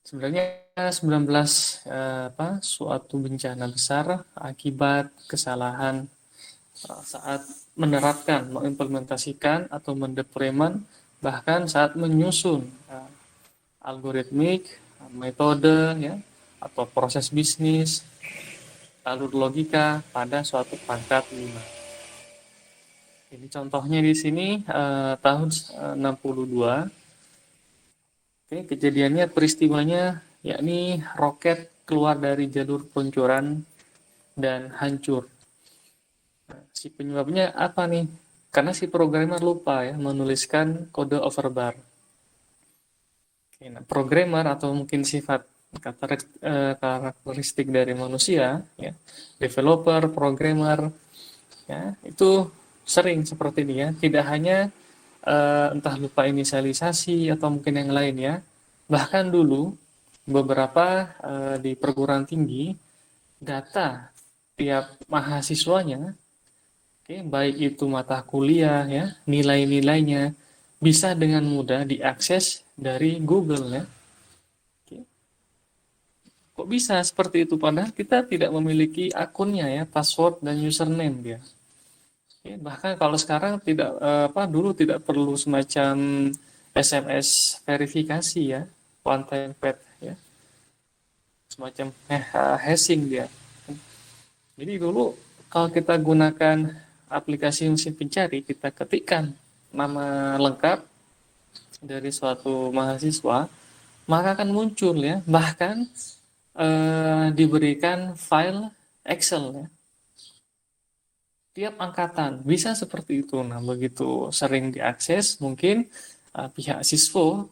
Sebenarnya 19 suatu bencana besar akibat kesalahan saat menerapkan, mengimplementasikan atau mendeployment, bahkan saat menyusun algoritmik, metode ya atau proses bisnis, alur logika pada suatu perangkat lunak. Ini contohnya di sini tahun 62. Oke, kejadiannya peristiwanya yakni roket keluar dari jalur peluncuran dan hancur. Si penyebabnya apa nih? Karena si programmer lupa ya menuliskan kode overbar. Oke, nah, programmer atau mungkin sifat karakteristik dari manusia, ya, developer, programmer, ya, itu sering seperti ini ya. Tidak hanya entah lupa inisialisasi atau mungkin yang lain ya. Bahkan dulu beberapa di perguruan tinggi data tiap mahasiswanya, oke, baik itu mata kuliah ya, nilai-nilainya bisa dengan mudah diakses dari Google ya. Oke. Kok bisa seperti itu padahal kita tidak memiliki akunnya ya, password dan username dia. Oke, bahkan kalau sekarang tidak dulu tidak perlu semacam SMS verifikasi ya, one time pad ya, semacam hashing dia. Jadi dulu kalau kita gunakan aplikasi mesin pencari, kita ketikkan nama lengkap dari suatu mahasiswa, maka akan muncul ya, bahkan diberikan file Excel ya, tiap angkatan bisa seperti itu. Nah, begitu sering diakses, mungkin pihak siswa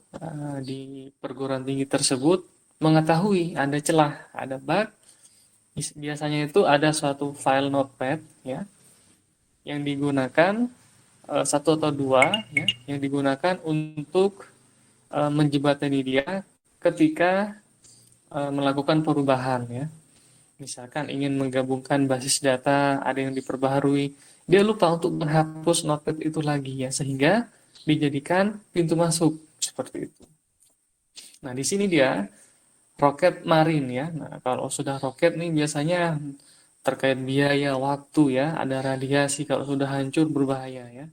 di perguruan tinggi tersebut mengetahui ada celah, ada bug. Biasanya itu ada suatu file notepad ya yang digunakan satu atau dua ya, yang digunakan untuk menjembatani dia ketika melakukan perubahan ya. Misalkan ingin menggabungkan basis data, ada yang diperbaharui, dia lupa untuk menghapus notepad itu lagi ya, sehingga dijadikan pintu masuk seperti itu. Nah, di sini dia roket marin ya. Nah, kalau sudah roket nih biasanya terkait biaya, waktu ya, ada radiasi, kalau sudah hancur berbahaya ya.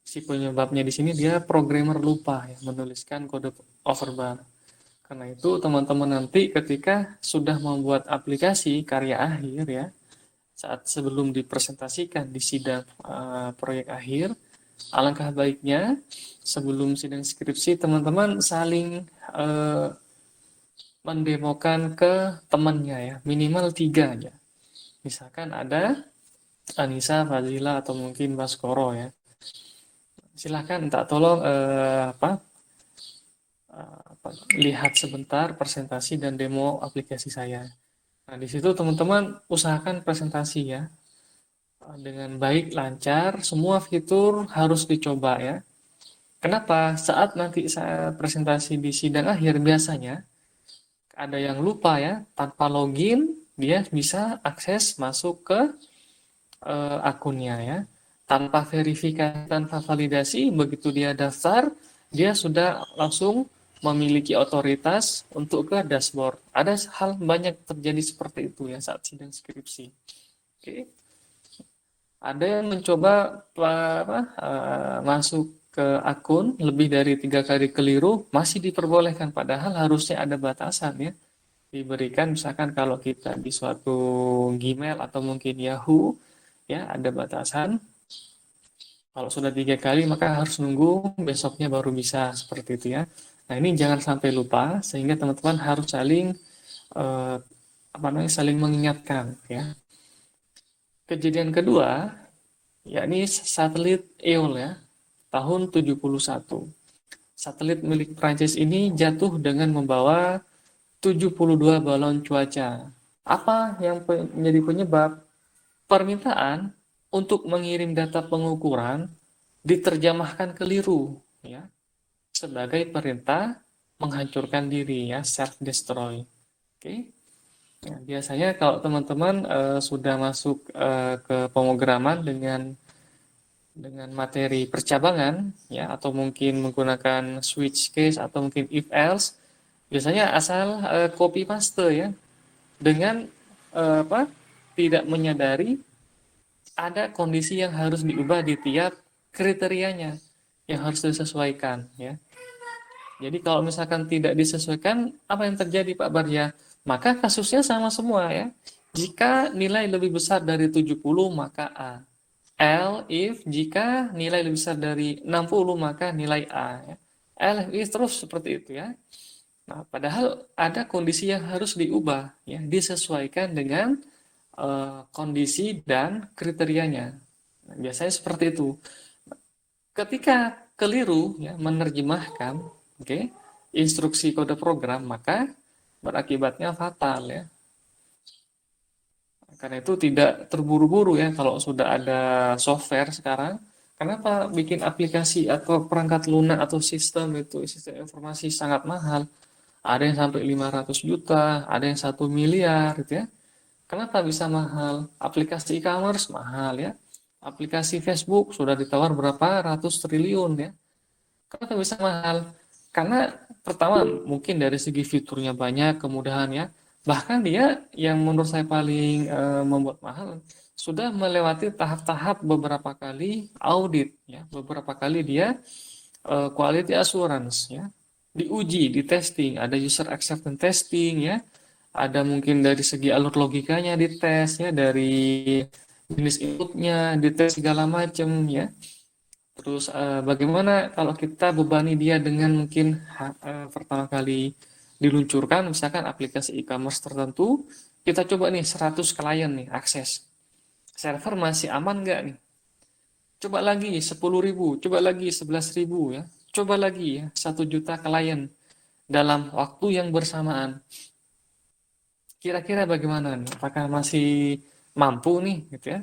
Si penyebabnya di sini dia programmer lupa ya menuliskan kode overbar. Karena itu teman-teman nanti ketika sudah membuat aplikasi karya akhir ya, saat sebelum dipresentasikan di sidang proyek akhir, alangkah baiknya sebelum sidang skripsi teman-teman saling mendemokan ke temannya ya, minimal 3 aja. Misalkan ada Anissa, Fazila atau mungkin Baskoro ya. Silahkan minta tolong lihat sebentar presentasi dan demo aplikasi saya. Nah, di situ teman-teman usahakan presentasi ya dengan baik, lancar, semua fitur harus dicoba ya. Kenapa? Saat nanti saya presentasi di sidang akhir biasanya ada yang lupa ya, tanpa login dia bisa akses masuk ke akunnya ya. Tanpa verifikasi, tanpa validasi, begitu dia daftar, dia sudah langsung memiliki otoritas untuk ke dashboard. Ada hal banyak terjadi seperti itu ya saat sidang skripsi. Oke. Ada yang mencoba masuk ke akun lebih dari 3 kali keliru masih diperbolehkan, padahal harusnya ada batasan ya. Diberikan misalkan kalau kita di suatu Gmail atau mungkin Yahoo ya ada batasan. Kalau sudah 3 kali maka harus nunggu besoknya baru bisa seperti itu ya. Nah ini jangan sampai lupa sehingga teman-teman harus saling eh, saling mengingatkan ya. Kejadian kedua yakni satelit EOL ya tahun 71. Satelit milik Prancis ini jatuh dengan membawa 72 balon cuaca. Apa yang menjadi penyebab? Permintaan untuk mengirim data pengukuran diterjemahkan keliru ya sebagai perintah menghancurkan diri ya, self destroy. Oke. Ya, biasanya kalau teman-teman sudah masuk ke pemrograman dengan materi percabangan ya atau mungkin menggunakan switch case atau mungkin if else, Biasanya asal copy paste ya, dengan apa? Tidak menyadari ada kondisi yang harus diubah di tiap kriterianya yang harus disesuaikan ya. Jadi kalau misalkan tidak disesuaikan, apa yang terjadi Pak Barja? Maka kasusnya sama semua ya. Jika nilai lebih besar dari 70 maka A. L if jika nilai lebih besar dari 60 maka nilai A ya. L if terus seperti itu ya. Nah, padahal ada kondisi yang harus diubah ya, disesuaikan dengan kondisi dan kriterianya. Nah, biasanya seperti itu. Ketika keliru ya menerjemahkan, oke, instruksi kode program, maka berakibatnya fatal ya. Karena itu tidak terburu-buru ya kalau sudah ada software sekarang. Kenapa bikin aplikasi atau perangkat lunak atau sistem itu sistem informasi sangat mahal? Ada yang sampai 500 juta, ada yang 1 miliar gitu ya. Kenapa bisa mahal? Aplikasi e-commerce mahal ya. Aplikasi Facebook sudah ditawar berapa ratus triliun ya. Kenapa bisa mahal? Karena pertama mungkin dari segi fiturnya banyak, kemudahan ya. Bahkan dia yang menurut saya paling membuat mahal sudah melewati tahap-tahap beberapa kali audit ya, beberapa kali dia quality assurance ya. Diuji, di testing, ada user acceptance testing ya. Ada mungkin dari segi alur logikanya dites ya, dari jenis inputnya dites segala macam ya. Terus bagaimana kalau kita bebani dia dengan mungkin pertama kali diluncurkan misalkan aplikasi e-commerce tertentu, kita coba nih 100 klien nih akses. Server masih aman nggak nih? Coba lagi 10.000, coba lagi 11.000 ya. Coba lagi ya 1 juta klien dalam waktu yang bersamaan. Kira-kira bagaimana nih? Apakah masih mampu nih gitu ya?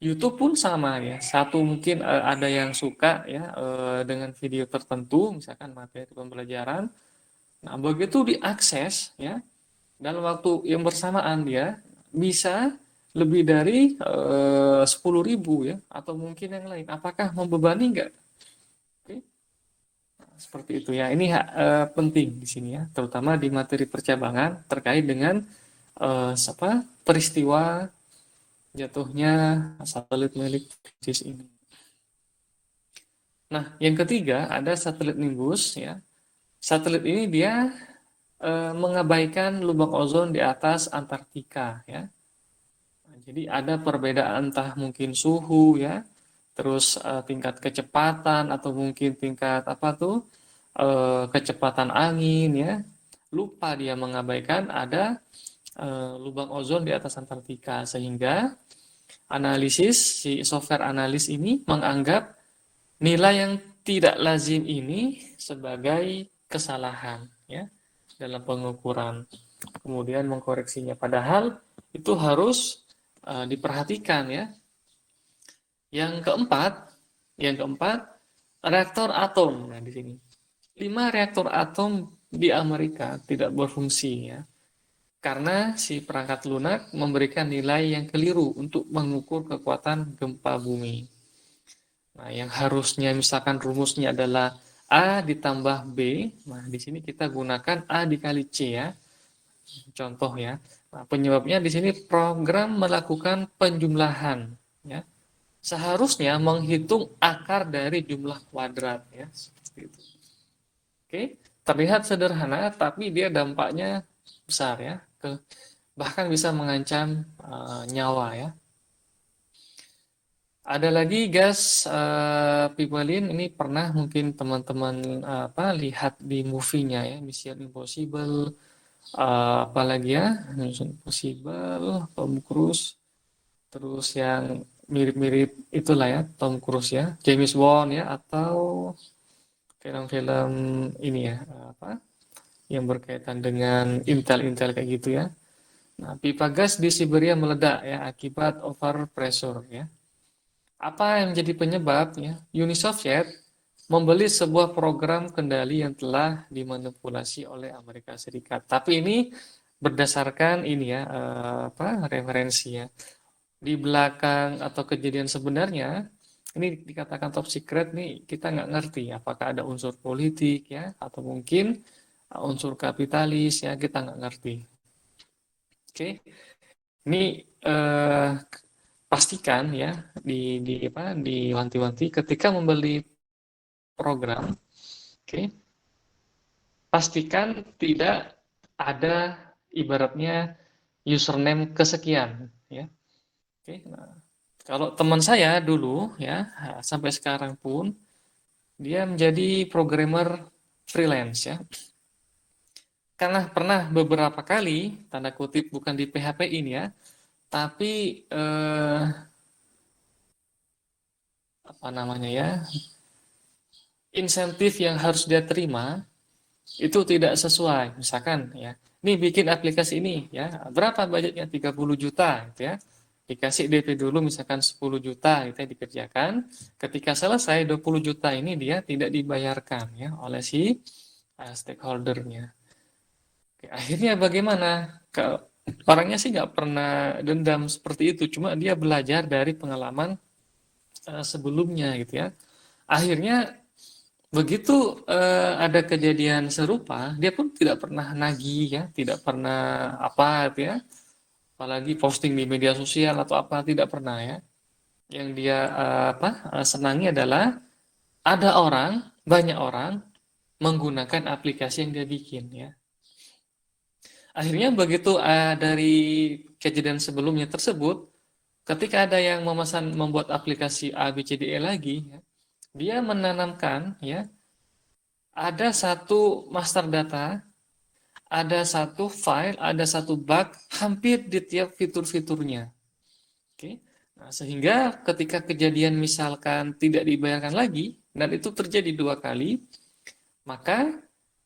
YouTube pun sama ya. Satu mungkin ada yang suka ya dengan video tertentu, misalkan materi pembelajaran. Nah, begitu diakses ya dalam waktu yang bersamaan dia bisa lebih dari 10.000 ya atau mungkin yang lain. Apakah membebani enggak? Oke. Nah, seperti itu ya. Ini penting di sini ya, terutama di materi percabangan terkait dengan peristiwa jatuhnya satelit milik Prancis ini. Nah, yang ketiga ada satelit Nimbus ya. Satelit ini dia mengabaikan lubang ozon di atas Antartika ya. Nah, jadi ada perbedaan entah mungkin suhu ya, terus tingkat kecepatan atau mungkin tingkat apa tuh kecepatan angin ya. Lupa dia mengabaikan ada lubang ozon di atas Antartika sehingga analisis si software analis ini menganggap nilai yang tidak lazim ini sebagai kesalahan ya dalam pengukuran. Kemudian mengkoreksinya padahal itu harus diperhatikan ya. Yang keempat reaktor atom. Nah, di sini 5 reaktor atom di Amerika tidak berfungsi ya. Karena si perangkat lunak memberikan nilai yang keliru untuk mengukur kekuatan gempa bumi. Nah, yang harusnya misalkan rumusnya adalah A ditambah B, nah di sini kita gunakan A dikali C ya, contoh ya. Nah, penyebabnya di sini program melakukan penjumlahan ya. Seharusnya menghitung akar dari jumlah kuadrat ya, seperti itu. Oke, terlihat sederhana tapi dia dampaknya besar ya, bahkan bisa mengancam nyawa ya. Ada lagi gas pipeline, ini pernah mungkin teman-teman lihat di movie-nya ya, Mission Impossible, apalagi ya, Mission Impossible, Tom Cruise, terus yang mirip-mirip itulah ya, Tom Cruise ya, James Bond ya, atau film-film ini ya, yang berkaitan dengan intel-intel kayak gitu ya. Nah, pipa gas di Siberia meledak ya akibat over pressure ya. Apa yang menjadi penyebabnya? Uni Soviet membeli sebuah program kendali yang telah dimanipulasi oleh Amerika Serikat. Tapi ini berdasarkan ini ya, referensi ya. Di belakang atau kejadian sebenarnya, ini dikatakan top secret nih, kita nggak ngerti apakah ada unsur politik ya, atau mungkin unsur kapitalis ya kita nggak ngerti. Oke, ini pastikan ya diwanti-wanti ketika membeli program, oke, pastikan tidak ada ibaratnya username kesekian ya. Oke, nah, kalau teman saya dulu ya sampai sekarang pun dia menjadi programmer freelance ya. Karena pernah beberapa kali tanda kutip bukan di PHP ini ya, tapi apa namanya ya, insentif yang harus dia terima itu tidak sesuai. Misalkan ya, ini bikin aplikasi ini ya, berapa budgetnya? 30 juta gitu ya. Dikasih DP dulu misalkan 10 juta itu dikerjakan. Ketika selesai 20 juta ini dia tidak dibayarkan ya oleh si stakeholdernya. Oke, akhirnya bagaimana? Orangnya sih nggak pernah dendam seperti itu, cuma dia belajar dari pengalaman sebelumnya gitu ya. Akhirnya begitu ada kejadian serupa, dia pun tidak pernah nagih ya, tidak pernah apa gitu ya, apalagi posting di media sosial atau apa tidak pernah ya. Yang dia senangi adalah ada orang, banyak orang menggunakan aplikasi yang dia bikin ya. Akhirnya begitu dari kejadian sebelumnya tersebut, ketika ada yang memesan membuat aplikasi A, B, C, D, E lagi, ya, dia menanamkan ya ada satu master data, ada satu file, ada satu bug hampir di tiap fitur-fiturnya. Oke. Nah, sehingga ketika kejadian misalkan tidak dibayarkan lagi dan itu terjadi 2 kali, maka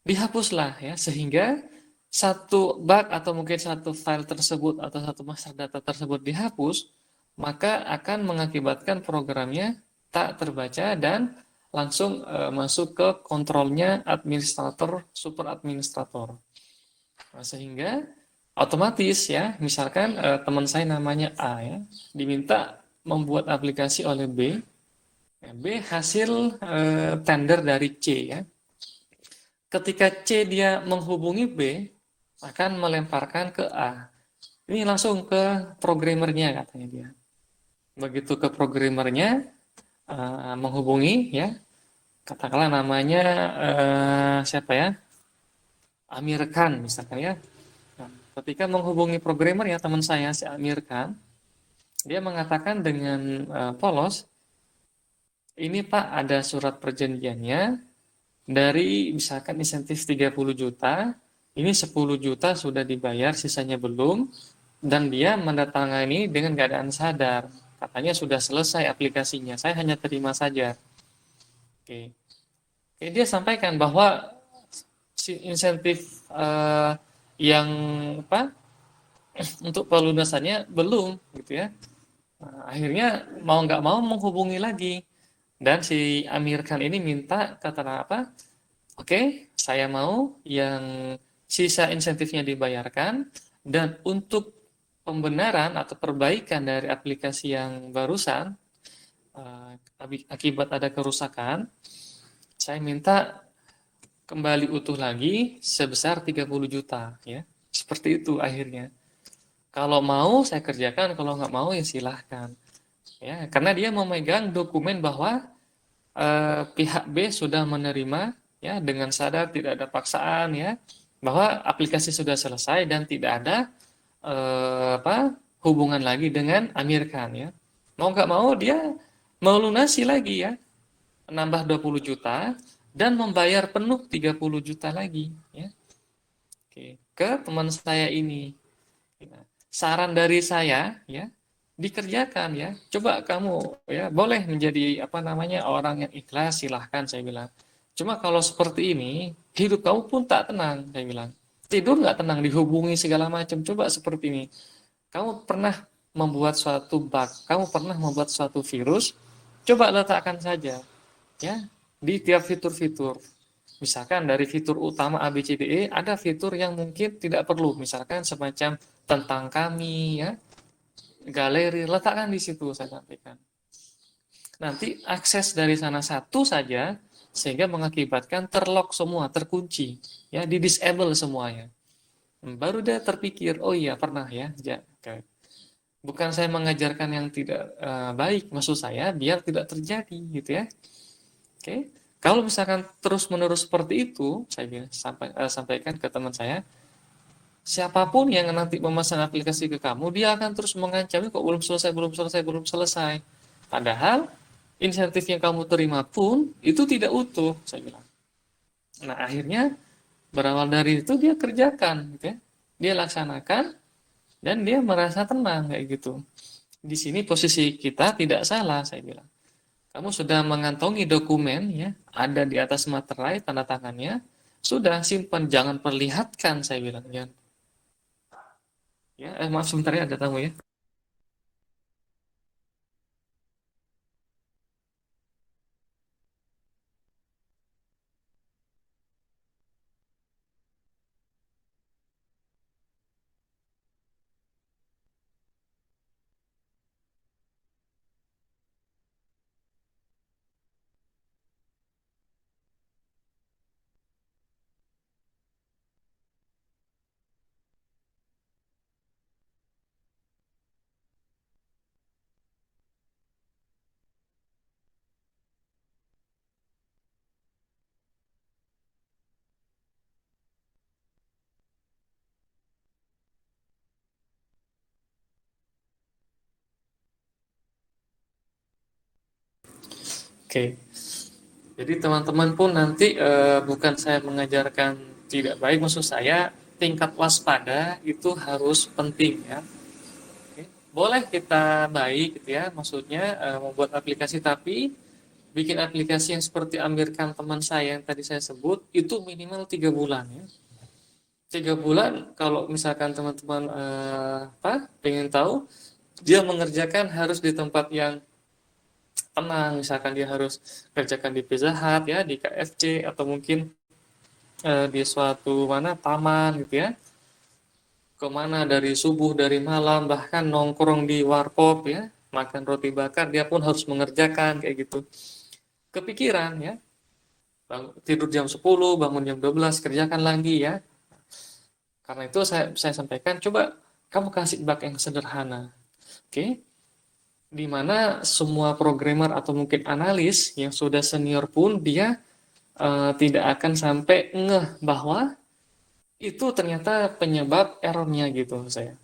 dihapuslah ya sehingga satu bug atau mungkin satu file tersebut atau satu master data tersebut dihapus, maka akan mengakibatkan programnya tak terbaca dan langsung masuk ke kontrolnya administrator, super administrator. Nah, sehingga otomatis ya, misalkan teman saya namanya A ya, diminta membuat aplikasi oleh B, ya, B hasil tender dari C ya. Ketika C dia menghubungi B, akan melemparkan ke A. Ini langsung ke programmernya katanya dia. Begitu ke programmernya menghubungi ya, katakanlah namanya siapa ya, Amir Khan misalkan ya. Nah, ketika menghubungi programmer ya teman saya si Amir Khan, dia mengatakan dengan polos, ini Pak ada surat perjanjiannya dari misalkan insentif 30 juta, ini 10 juta sudah dibayar, sisanya belum, dan dia mendatangani dengan keadaan sadar. Katanya sudah selesai aplikasinya, saya hanya terima saja. Oke. Oke, dia sampaikan bahwa si insentif yang apa untuk pelunasannya belum gitu ya. Nah, akhirnya mau nggak mau menghubungi lagi dan si Amir Khan ini minta kata apa? Oke, saya mau yang sisa insentifnya dibayarkan dan untuk pembenaran atau perbaikan dari aplikasi yang barusan akibat ada kerusakan, saya minta kembali utuh lagi sebesar 30 juta ya. Seperti itu akhirnya. Kalau mau saya kerjakan, kalau nggak mau ya silahkan. Ya, karena dia memegang dokumen bahwa pihak B sudah menerima ya dengan sadar tidak ada paksaan ya bahwa aplikasi sudah selesai dan tidak ada hubungan lagi dengan Amir Khan ya. Mau nggak mau dia melunasi lagi ya, nambah 20 juta dan membayar penuh 30 juta lagi ya. Oke, ke teman saya ini. Nah, saran dari saya ya, dikerjakan ya. Coba kamu ya boleh menjadi apa namanya orang yang ikhlas silahkan saya bilang. Cuma kalau seperti ini hidup kamu pun tak tenang saya bilang. Tidur nggak tenang dihubungi segala macam. Coba seperti ini. Kamu pernah membuat suatu bug, kamu pernah membuat suatu virus, coba letakkan saja ya di tiap fitur-fitur. Misalkan dari fitur utama ABCDE ada fitur yang mungkin tidak perlu, misalkan semacam tentang kami ya, galeri letakkan di situ saya sampaikan. Nanti akses dari sana satu saja sehingga mengakibatkan terlock semua, terkunci, ya, di disable semuanya. Baru dia terpikir, oh iya pernah ya, bukan saya mengajarkan yang tidak baik, maksud saya biar tidak terjadi gitu ya. Oke, kalau misalkan terus menerus seperti itu, saya bilang, sampaikan ke teman saya, siapapun yang nanti memasang aplikasi ke kamu, dia akan terus mengancam kok belum selesai, belum selesai, belum selesai. Padahal insentif yang kamu terima pun itu tidak utuh, saya bilang. Nah, akhirnya berawal dari itu dia kerjakan, gitu ya. Dia laksanakan dan dia merasa tenang kayak gitu. Di sini posisi kita tidak salah, saya bilang. Kamu sudah mengantongi dokumen, ya, ada di atas materai tanda tangannya, sudah simpan, jangan perlihatkan, saya bilang. Jangan. Ya, maaf sebentar ya, ada tamu ya. Oke. Jadi teman-teman pun nanti bukan saya mengajarkan tidak baik, maksud saya tingkat waspada itu harus penting ya. Oke. Boleh kita baik gitu ya, maksudnya membuat aplikasi, tapi bikin aplikasi yang seperti Amirkan teman saya yang tadi saya sebut itu minimal 3 bulan ya. 3 bulan kalau misalkan teman-teman pengen tahu, dia mengerjakan harus di tempat yang tenang, misalkan dia harus kerjakan di Pizza Hut ya, di KFC, atau mungkin di suatu mana taman gitu ya, kemana dari subuh dari malam, bahkan nongkrong di warkop ya, makan roti bakar, dia pun harus mengerjakan kayak gitu. Kepikiran ya, tidur jam 10 bangun jam 12 kerjakan lagi ya. Karena itu saya sampaikan, coba kamu kasih bug yang sederhana, oke, di mana semua programmer atau mungkin analis yang sudah senior pun dia tidak akan sampai ngeh bahwa itu ternyata penyebab errornya gitu saya.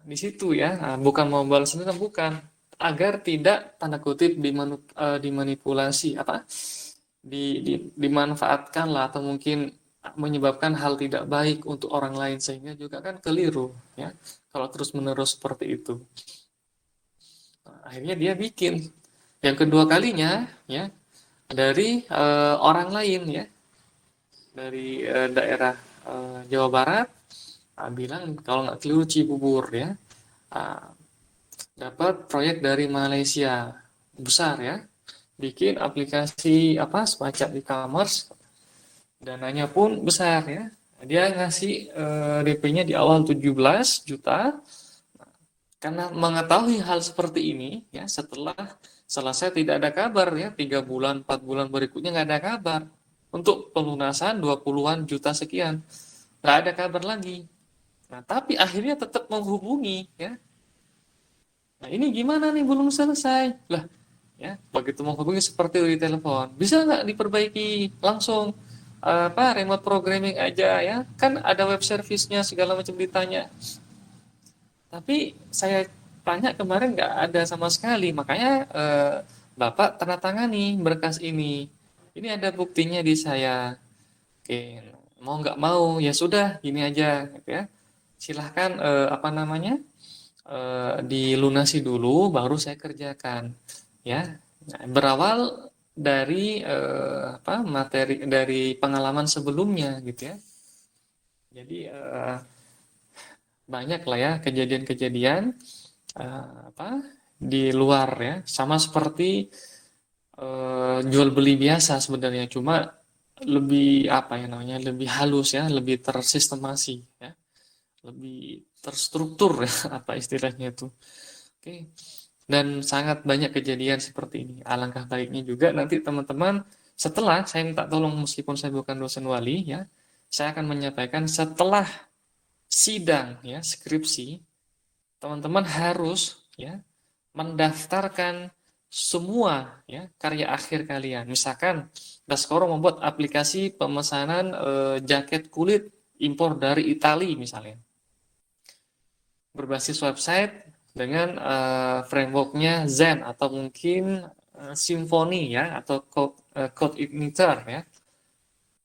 Di situ ya, bukan mau balas dendam, bukan, agar tidak tanda kutip dimanipulasi dimanfaatkan lah, atau mungkin menyebabkan hal tidak baik untuk orang lain, sehingga juga kan keliru ya kalau terus menerus seperti itu. Nah, akhirnya dia bikin yang kedua kalinya ya dari orang lain ya, dari daerah Jawa Barat, bilang kalau nggak keliru Cibubur ya, ah, dapat proyek dari Malaysia besar ya, bikin aplikasi semacam e-commerce, dananya pun besar ya, dia ngasih DP-nya di awal 17 juta. Karena mengetahui hal seperti ini ya, setelah selesai tidak ada kabar ya, 3 bulan 4 bulan berikutnya nggak ada kabar untuk pelunasan 20-an juta sekian, nggak ada kabar lagi. Nah, tapi akhirnya tetap menghubungi ya. Nah, ini gimana nih, belum selesai lah ya. Begitu menghubungi seperti di telepon, bisa nggak diperbaiki langsung, remote programming aja ya, kan ada web service-nya segala macam ditanya. Tapi saya tanya kemarin nggak ada sama sekali, makanya Bapak tanda tangani berkas ini. Ini ada buktinya di saya. Oke, mau nggak mau ya sudah, gini aja, gitu ya. Silahkan dilunasi dulu, baru saya kerjakan, ya. Nah, berawal dari materi dari pengalaman sebelumnya, gitu ya. Jadi banyak lah ya kejadian-kejadian di luar ya, sama seperti jual beli biasa sebenarnya, cuma lebih lebih halus ya, lebih tersistemasi ya, lebih terstruktur ya, apa istilahnya itu. Oke. Dan sangat banyak kejadian seperti ini. Alangkah baiknya juga nanti teman-teman Setelah saya minta tolong, meskipun saya bukan dosen wali ya, saya akan menyampaikan setelah sidang ya skripsi, teman-teman harus ya mendaftarkan semua ya karya akhir kalian. Misalkan Daskoro membuat aplikasi pemesanan jaket kulit impor dari Italia misalnya, berbasis website dengan frameworknya Zen atau mungkin Symfony ya atau Code Igniter ya.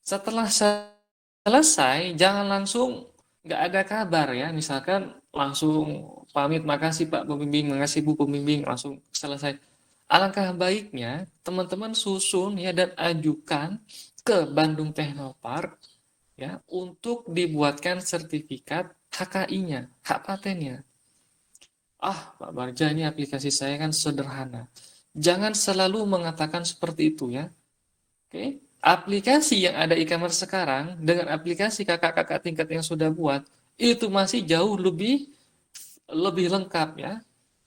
Setelah selesai, jangan langsung nggak ada kabar ya. Misalkan langsung pamit, makasih Pak Pembimbing, makasih Bu Pembimbing, langsung selesai. Alangkah baiknya teman-teman susun ya dan ajukan ke Bandung Technopark ya untuk dibuatkan sertifikat HKI-nya, hak patennya. Ah, Pak Barja, ini aplikasi saya kan sederhana. Jangan selalu mengatakan seperti itu ya. Oke, aplikasi yang ada e-commerce sekarang dengan aplikasi kakak-kakak tingkat yang sudah buat itu masih jauh lebih lebih lengkap ya.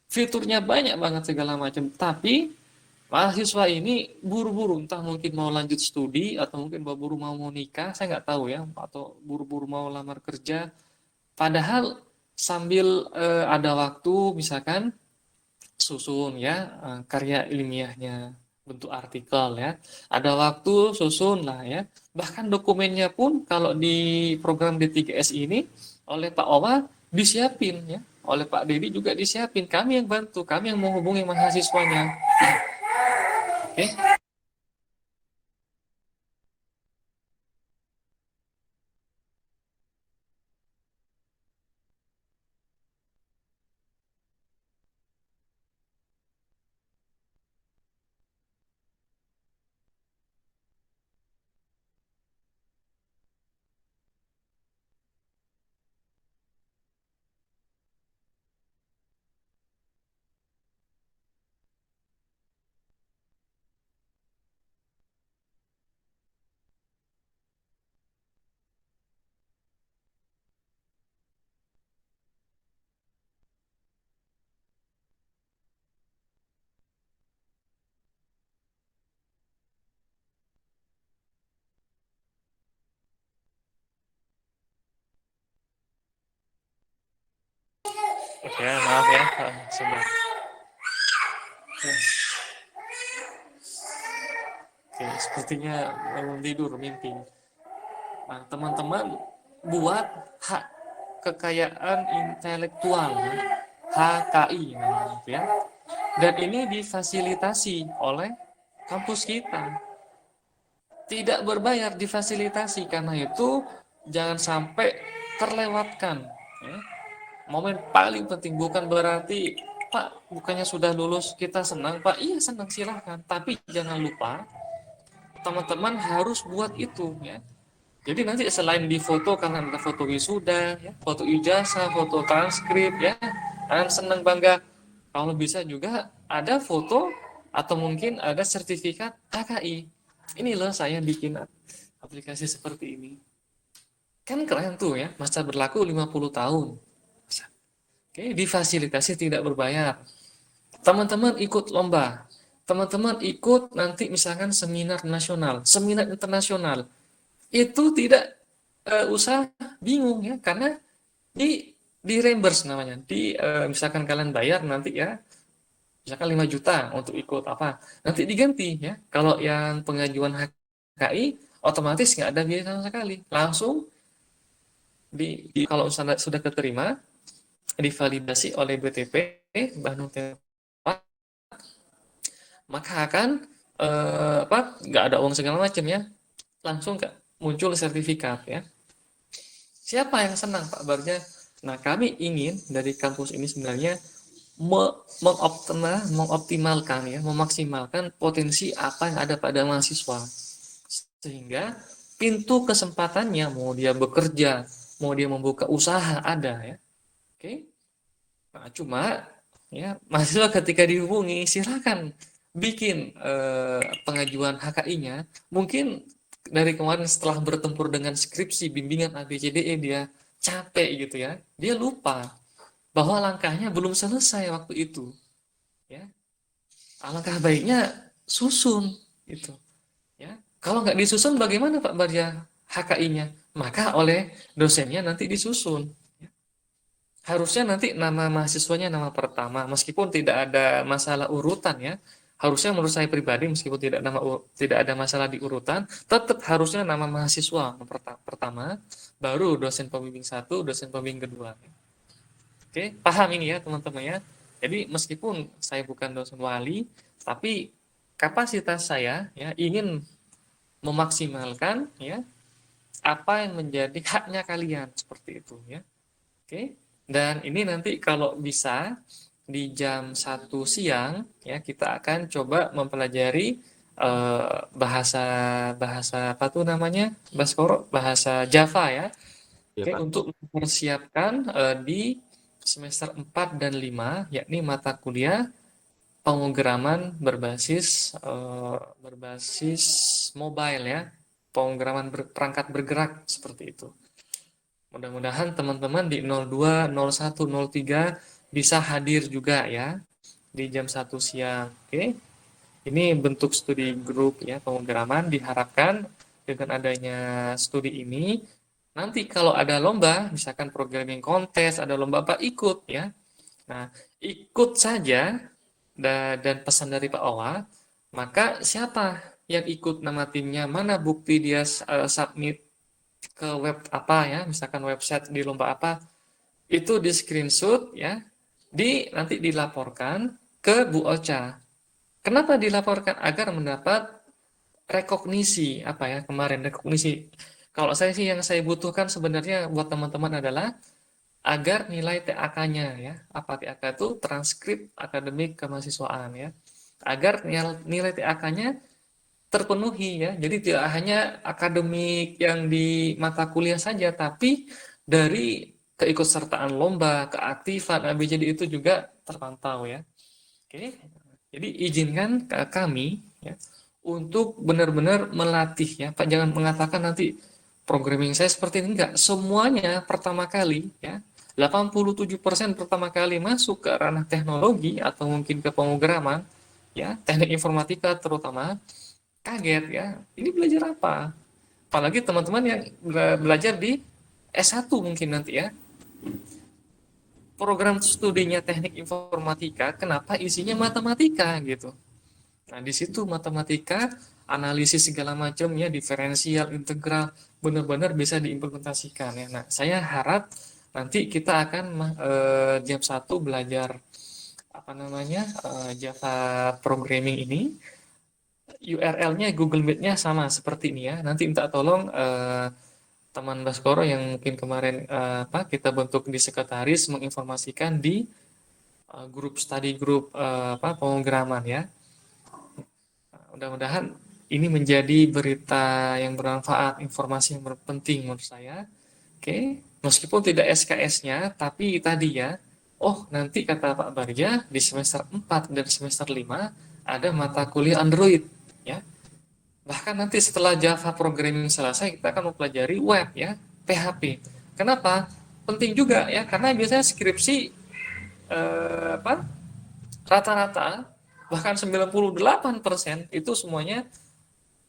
Fiturnya banyak banget segala macam. Tapi mahasiswa ini buru-buru, entah mungkin mau lanjut studi atau mungkin buru-buru mau nikah, saya nggak tahu ya, atau buru-buru mau lamar kerja. Padahal sambil ada waktu, misalkan susun ya karya ilmiahnya, bentuk artikel ya, ada waktu susun lah ya, bahkan dokumennya pun kalau di program D3S ini oleh Pak Oma disiapin ya, oleh Pak Dedi juga disiapin, kami yang bantu, kami yang menghubungi mahasiswanya. Oke. Ya maaf ya, sebentar. Oke, sepertinya bangun tidur mimpi. Nah, teman-teman buat hak kekayaan intelektual HKI namanya gitu ya. Dan ini difasilitasi oleh kampus kita. Tidak berbayar, difasilitasi, karena itu jangan sampai terlewatkan ya. Momen paling penting bukan berarti Pak bukannya sudah lulus kita senang Pak, iya senang silahkan, tapi jangan lupa teman-teman harus buat itu ya. Jadi nanti selain di foto, karena ada foto wisuda, ya, foto ijazah, foto transkrip, ya, kalian senang bangga. Kalau bisa juga ada foto atau mungkin ada sertifikat HKI. Ini loh saya bikin aplikasi seperti ini. Kan keren tuh ya, masa berlaku 50 tahun. Oke, difasilitasi tidak berbayar. Teman-teman ikut lomba. Teman-teman ikut nanti misalkan seminar nasional, seminar internasional. Itu tidak usah bingung ya, karena di reimburse namanya, misalkan kalian bayar nanti ya, misalkan 5 juta untuk ikut apa, nanti diganti ya, kalau yang pengajuan HKI otomatis nggak ada biaya sama sekali, langsung kalau sudah keterima, divalidasi oleh BTP Bandung Tempat, maka akan nggak ada uang segala macam ya, langsung muncul sertifikat ya. Siapa yang senang Pak Barja? Nah, kami ingin dari kampus ini sebenarnya mengoptimalkan ya, memaksimalkan potensi apa yang ada pada mahasiswa. Sehingga pintu kesempatannya, mau dia bekerja, mau dia membuka usaha, ada ya. Oke. Nah, cuma ya mahasiswa ketika dihubungi silakan bikin pengajuan HKI-nya. Mungkin dari kemarin setelah bertempur dengan skripsi bimbingan ABCDE dia capek gitu ya. Dia lupa bahwa langkahnya belum selesai waktu itu. Ya. Alangkah baiknya susun itu. Ya. Kalau nggak disusun bagaimana Pak Barja HKI-nya? Maka oleh dosennya nanti disusun. Harusnya nanti nama mahasiswanya nama pertama, meskipun tidak ada masalah urutan ya. Harusnya menurut saya pribadi, meskipun tidak ada masalah di urutan, tetap harusnya nama mahasiswa pertama, baru dosen pembimbing satu, dosen pembimbing kedua. Oke, paham ini ya teman-teman ya. Jadi meskipun saya bukan dosen wali, tapi kapasitas saya ya ingin memaksimalkan ya apa yang menjadi haknya kalian seperti itu ya. Oke. Dan ini nanti kalau bisa di jam 1 siang ya kita akan coba mempelajari bahasa bahasa apa tuh namanya? Baskoro, bahasa Java ya. Ya Oke, Pak. untuk mempersiapkan di semester 4 dan 5 yakni mata kuliah pemrograman berbasis mobile ya. Pemrograman perangkat bergerak seperti itu. Mudah-mudahan teman-teman di 02, 01, 03 bisa hadir juga ya di jam 1 siang. Oke. Ini bentuk studi grup ya pemrograman diharapkan dengan adanya studi ini nanti kalau ada lomba, misalkan programming kontes, ada lomba apa ikut ya. Nah, ikut saja dan pesan dari Pak Owa, maka siapa yang ikut nama timnya, mana bukti dia submit ke web apa ya, misalkan website di lomba apa, itu di screenshot ya, nanti dilaporkan ke Bu Ocha. Kenapa dilaporkan? Agar mendapat rekognisi apa ya kemarin rekognisi. Kalau saya sih yang saya butuhkan sebenarnya buat teman-teman adalah agar nilai TAK-nya ya, apa TAK itu transkrip akademik kemahasiswaan ya, agar nilai TAK-nya terpenuhi ya. Jadi tidak hanya akademik yang di mata kuliah saja, tapi dari keikutsertaan lomba, keaktifan ABCD itu juga terpantau ya. Oke. Jadi izinkan kami ya untuk benar-benar melatih ya. Pak jangan mengatakan nanti programming saya seperti ini enggak. Semuanya pertama kali ya. 87% pertama kali masuk ke ranah teknologi atau mungkin ke pemrograman ya, teknik informatika terutama kaget ya. Ini belajar apa? Apalagi teman-teman yang belajar di S1 mungkin nanti ya. Program studinya teknik informatika, kenapa isinya matematika gitu. Nah, di situ matematika, analisis segala macam ya, diferensial, integral, benar-benar bisa diimplementasikan ya. Nah, saya harap nanti kita akan jam 1 belajar apa namanya Java programming ini. URL-nya Google Meet-nya sama seperti ini ya. Nanti minta tolong teman Baskoro yang mungkin kemarin kita bentuk di sekretaris menginformasikan di grup study grup pemrograman ya. Mudah-mudahan ini menjadi berita yang bermanfaat, informasi yang penting menurut saya. Oke, meskipun tidak SKS-nya, tapi tadi ya, oh nanti kata Pak Barja di semester 4 dan semester 5 ada mata kuliah Android ya. Bahkan nanti setelah Java programming selesai kita akan mempelajari web ya, PHP. Kenapa? Penting juga ya, karena biasanya skripsi rata-rata bahkan 98% itu semuanya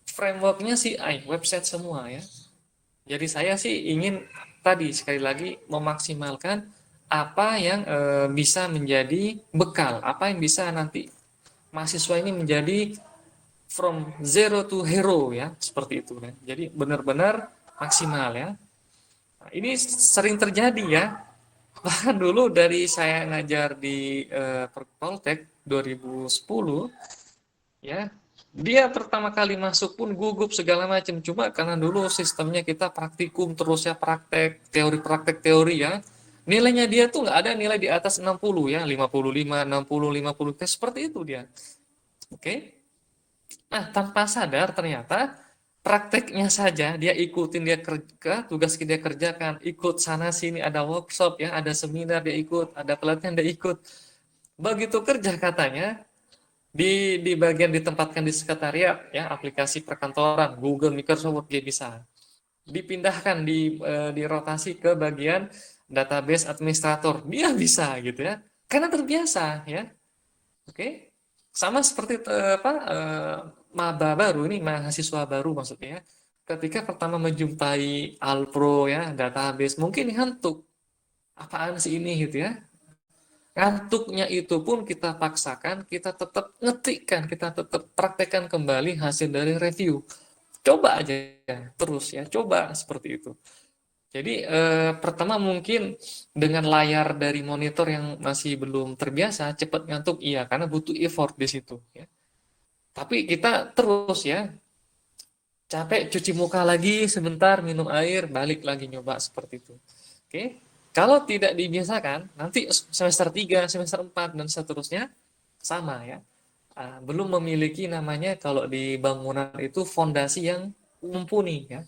frameworknya CI, website semua ya. Jadi saya sih ingin tadi sekali lagi memaksimalkan apa yang bisa menjadi bekal, apa yang bisa nanti mahasiswa ini menjadi from zero to hero ya, seperti itu ya. Jadi benar-benar maksimal ya. Nah, ini sering terjadi ya. Bahkan dulu dari saya ngajar di Poltek 2010 ya, dia pertama kali masuk pun gugup segala macam, cuma karena dulu sistemnya kita praktikum terus ya, praktek teori ya, nilainya dia tuh nggak ada nilai di atas 60 ya, 55, 60, 50, seperti itu dia. Oke. Nah, tanpa sadar ternyata prakteknya saja dia ikutin, dia kerja, tugas dia kerjakan, ikut sana sini, ada workshop ya, ada seminar dia ikut, ada pelatihan dia ikut. Begitu kerja katanya di bagian ditempatkan di sekretariat ya, aplikasi perkantoran, Google, Microsoft dia bisa. Dipindahkan dirotasi ke bagian database administrator, dia bisa gitu ya. Karena terbiasa ya. Oke. Sama seperti maba baru ini mahasiswa baru maksudnya ya, ketika pertama menjumpai Alpro ya database mungkin ngantuk, apaan sih ini gitu ya, ngantuknya itu pun kita paksakan, kita tetap ngetikkan, kita tetap praktekkan kembali hasil dari review, coba aja terus ya, coba seperti itu. Jadi pertama mungkin dengan layar dari monitor yang masih belum terbiasa cepat ngantuk, iya karena butuh effort di situ ya. Tapi kita terus ya, capek cuci muka lagi sebentar, minum air, balik lagi nyoba seperti itu. Oke. Kalau tidak dibiasakan, nanti semester 3, semester 4 dan seterusnya sama ya. Belum memiliki namanya kalau di bangunan itu fondasi yang mumpuni ya.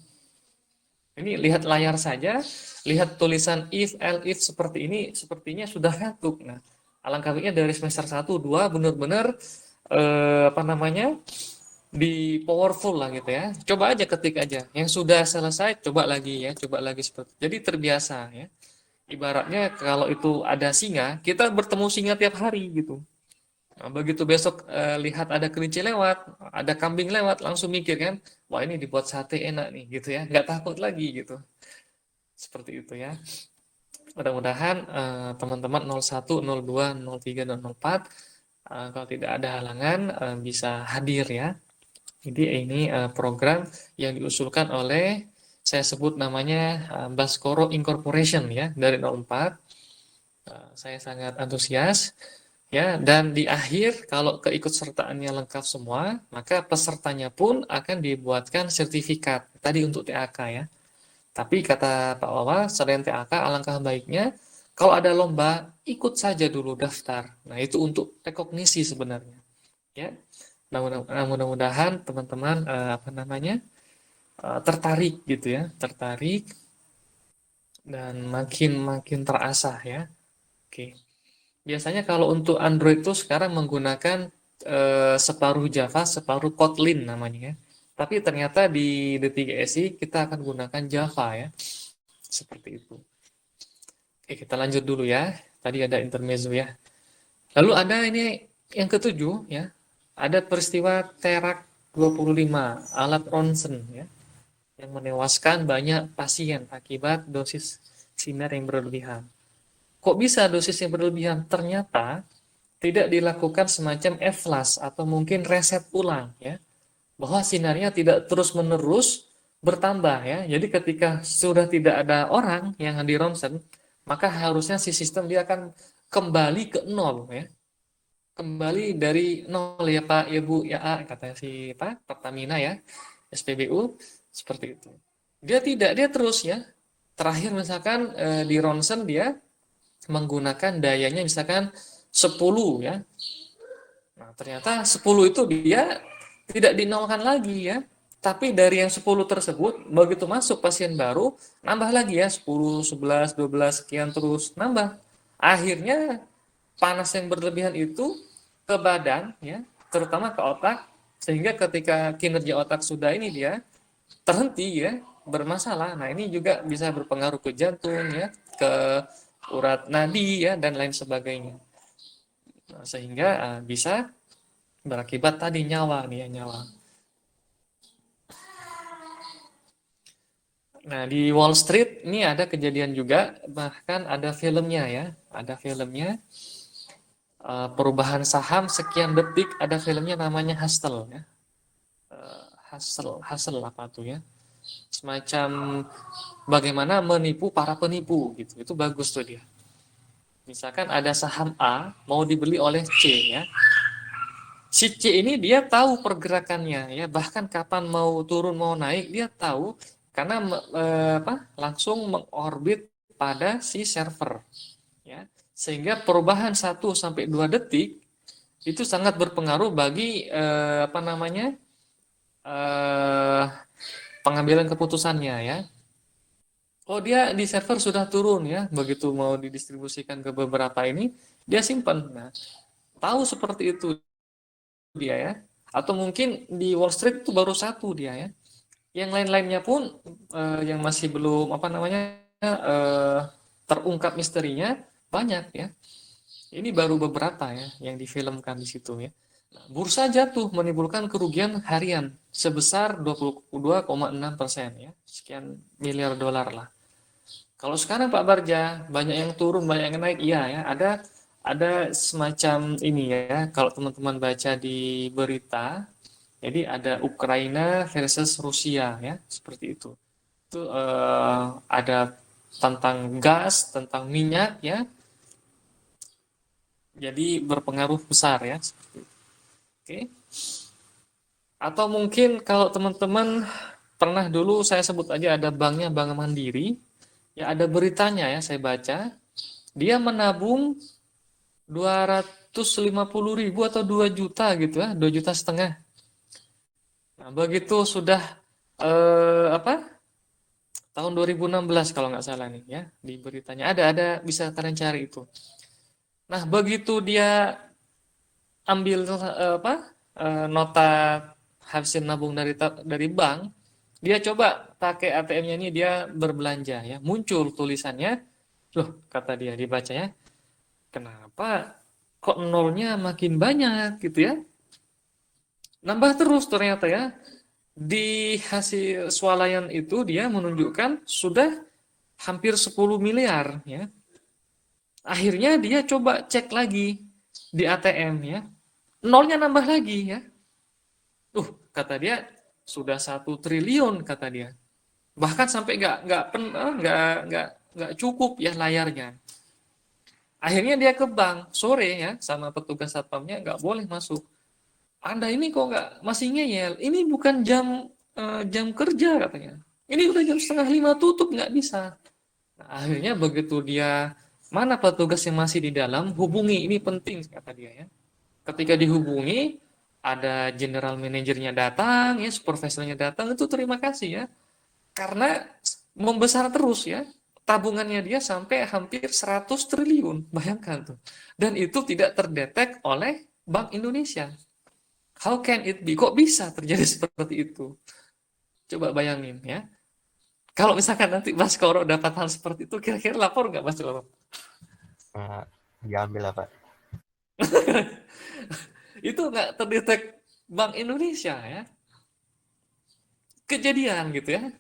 Ini lihat layar saja, lihat tulisan if, else, if seperti ini, sepertinya sudah ngantuk. Nah, alangkah baiknya dari semester 1, 2 benar-benar apa namanya? Di powerful lah gitu ya. Coba aja ketik aja. Yang sudah selesai coba lagi ya, coba lagi seperti. Jadi terbiasa ya. Ibaratnya kalau itu ada singa, kita bertemu singa tiap hari gitu. Nah, begitu besok lihat ada kelinci lewat, ada kambing lewat, langsung mikir kan, wah ini dibuat sate enak nih gitu ya, nggak takut lagi gitu. Seperti itu ya. Mudah-mudahan teman-teman 01, 02, 03, dan 04 kalau tidak ada halangan bisa hadir ya. Jadi ini program yang diusulkan oleh, saya sebut namanya Baskoro Incorporation ya, dari 04. Saya sangat antusias ya, dan di akhir kalau keikutsertaannya lengkap semua, maka pesertanya pun akan dibuatkan sertifikat tadi untuk TAK ya. Tapi kata Pak Wawa, selain TAK alangkah baiknya kalau ada lomba ikut saja dulu daftar. Nah, itu untuk rekognisi sebenarnya ya. Nah, mudah-mudahan teman-teman apa namanya tertarik gitu ya, tertarik dan makin makin terasah ya. Oke. Biasanya kalau untuk Android itu sekarang menggunakan separuh Java, separuh Kotlin namanya ya. Tapi ternyata di D3SI kita akan gunakan Java ya. Seperti itu. Oke, kita lanjut dulu ya. Tadi ada intermezzo ya. Lalu ada ini yang ketujuh ya. Ada peristiwa Terak 25, alat ronsen ya, yang menewaskan banyak pasien akibat dosis sinar yang berlebihan. Kok bisa dosis yang berlebihan? Ternyata tidak dilakukan semacam e-flash atau mungkin reset ulang ya, bahwa sinarnya tidak terus-menerus bertambah ya. Jadi ketika sudah tidak ada orang yang di ronsen, maka harusnya si sistem dia akan kembali ke nol ya. Kembali dari nol ya Pak, ya Bu, ya A, kata si Pak Pertamina ya, SPBU seperti itu. Dia tidak, dia terus ya. Terakhir misalkan di ronsen dia menggunakan dayanya misalkan 10 ya. Nah, ternyata 10 itu dia tidak dinolkan lagi ya. Tapi dari yang 10 tersebut, begitu masuk pasien baru, nambah lagi ya, 10, 11, 12, sekian terus, nambah. Akhirnya panas yang berlebihan itu ke badan ya, terutama ke otak, sehingga ketika kinerja otak sudah ini dia terhenti ya, bermasalah. Nah, ini juga bisa berpengaruh ke jantung ya, ke urat nadi ya, dan lain sebagainya. Nah, sehingga bisa berakibat tadi nyawa nih ya, nyawa. Nah, di Wall Street ini ada kejadian juga, bahkan ada filmnya ya, ada filmnya perubahan saham sekian detik, ada filmnya namanya Hustle ya. Hustle apa tuh ya? Semacam bagaimana menipu para penipu gitu. Itu bagus tuh dia. Misalkan ada saham A mau dibeli oleh C ya. Si C ini dia tahu pergerakannya ya, bahkan kapan mau turun mau naik dia tahu karena langsung mengorbit pada si server ya. Sehingga perubahan 1 sampai 2 detik itu sangat berpengaruh bagi apa namanya? Pengambilan keputusannya ya. Oh, dia di server sudah turun ya, begitu mau didistribusikan ke beberapa ini dia simpan. Nah, tahu seperti itu dia ya, atau mungkin di Wall Street itu baru satu dia ya, yang lain-lainnya pun yang masih belum apa namanya terungkap misterinya banyak ya. Ini baru beberapa ya yang difilmkan di situ ya. Bursa jatuh menimbulkan kerugian harian sebesar 22,6% ya, sekian miliar dolar lah. Kalau sekarang Pak Barja banyak yang turun, banyak yang naik, iya ya. Ada semacam ini ya. Kalau teman-teman baca di berita, jadi ada Ukraina versus Rusia ya, seperti itu. Itu ada tentang gas, tentang minyak ya. Jadi berpengaruh besar ya, seperti itu. Oke. Atau mungkin kalau teman-teman pernah dulu saya sebut aja ada banknya Bank Mandiri, ya ada beritanya ya saya baca, dia menabung 250.000 atau 2 juta gitu ya, 2,5 juta. Nah, begitu sudah apa? Tahun 2016 kalau nggak salah nih ya, di beritanya ada bisa kalian cari itu. Nah, begitu dia ambil apa? Nota hasil nabung dari bank, dia coba pakai ATM-nya ini dia berbelanja ya. Muncul tulisannya, loh kata dia dibacanya, kenapa kok nolnya makin banyak gitu ya? Nambah terus ternyata ya. Di hasil swalayan itu dia menunjukkan sudah hampir 10 miliar ya. Akhirnya dia coba cek lagi di ATM ya. Nolnya nambah lagi ya. Kata dia sudah 1 triliun kata dia. Bahkan sampai nggak cukup ya layarnya. Akhirnya dia ke bank sore ya sama petugas satpamnya nggak boleh masuk. Anda ini kok nggak masih ngeyel? Ini bukan jam kerja katanya. Ini udah jam setengah 5 tutup nggak bisa. Nah, akhirnya begitu dia mana petugas yang masih di dalam hubungi ini penting kata dia ya. Ketika dihubungi ada general manajernya datang ya supervisornya datang itu terima kasih ya karena membesar terus ya tabungannya dia sampai hampir 100 triliun bayangkan tuh dan itu tidak terdetek oleh Bank Indonesia. How can it be? Kok bisa terjadi seperti itu? Coba bayangin ya. Kalau misalkan nanti Mas Koro dapat hal seperti itu, kira-kira lapor nggak Mas Koro? Diambil lah Pak. Itu nggak terdetek Bank Indonesia ya. Kejadian gitu ya.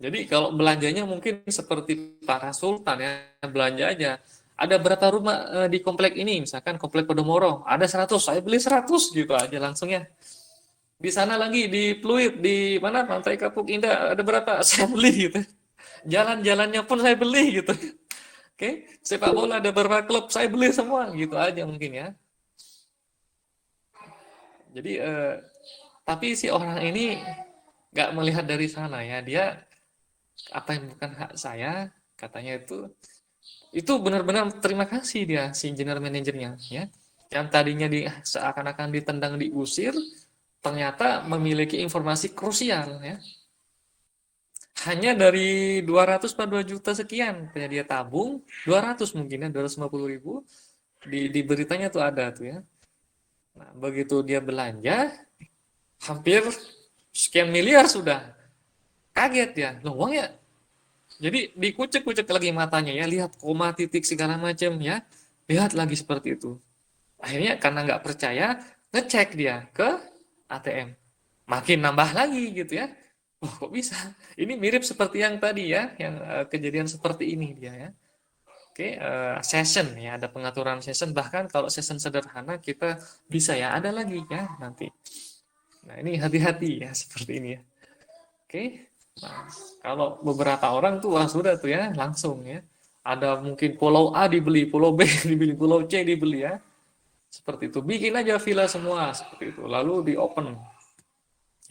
Jadi kalau belanjanya mungkin seperti para sultan ya, belanja aja. Ada berapa rumah di komplek ini, misalkan komplek Podomoro, ada 100, saya beli 100 gitu aja langsung ya. Di sana lagi di Pluit di mana Pantai Kapuk Indah ada berapa saya beli gitu. Jalan-jalannya pun saya beli gitu. Oke, sepak bola ada berapa klub saya beli semua gitu aja mungkin ya. Jadi tapi si orang ini nggak melihat dari sana ya. Dia apa yang bukan hak saya katanya itu benar-benar terima kasih dia si general manajernya ya. Yang tadinya seakan-akan ditendang diusir ternyata memiliki informasi krusial ya. Hanya dari 200 atau 2 juta sekian punya dia tabung 200 mungkin ya 250.000 di beritanya tuh ada tuh ya. Nah, begitu dia belanja hampir sekian miliar sudah. Kaget ya. Loh, uang ya. Jadi dikucek-kucek lagi matanya ya, lihat koma titik segala macam ya. Lihat lagi seperti itu. Akhirnya karena nggak percaya, ngecek dia ke ATM. Makin nambah lagi gitu ya. Oh, kok bisa? Ini mirip seperti yang tadi ya, yang kejadian seperti ini dia ya. Oke, session ya, ada pengaturan session. Bahkan kalau session sederhana kita bisa ya, ada lagi ya nanti. Nah, ini hati-hati ya seperti ini ya. Oke. Nah, kalau beberapa orang tuh wah sudah tuh ya, langsung ya. Ada mungkin pulau A dibeli, pulau B dibeli, pulau C dibeli ya. Seperti itu. Bikin aja villa semua seperti itu. Lalu di open.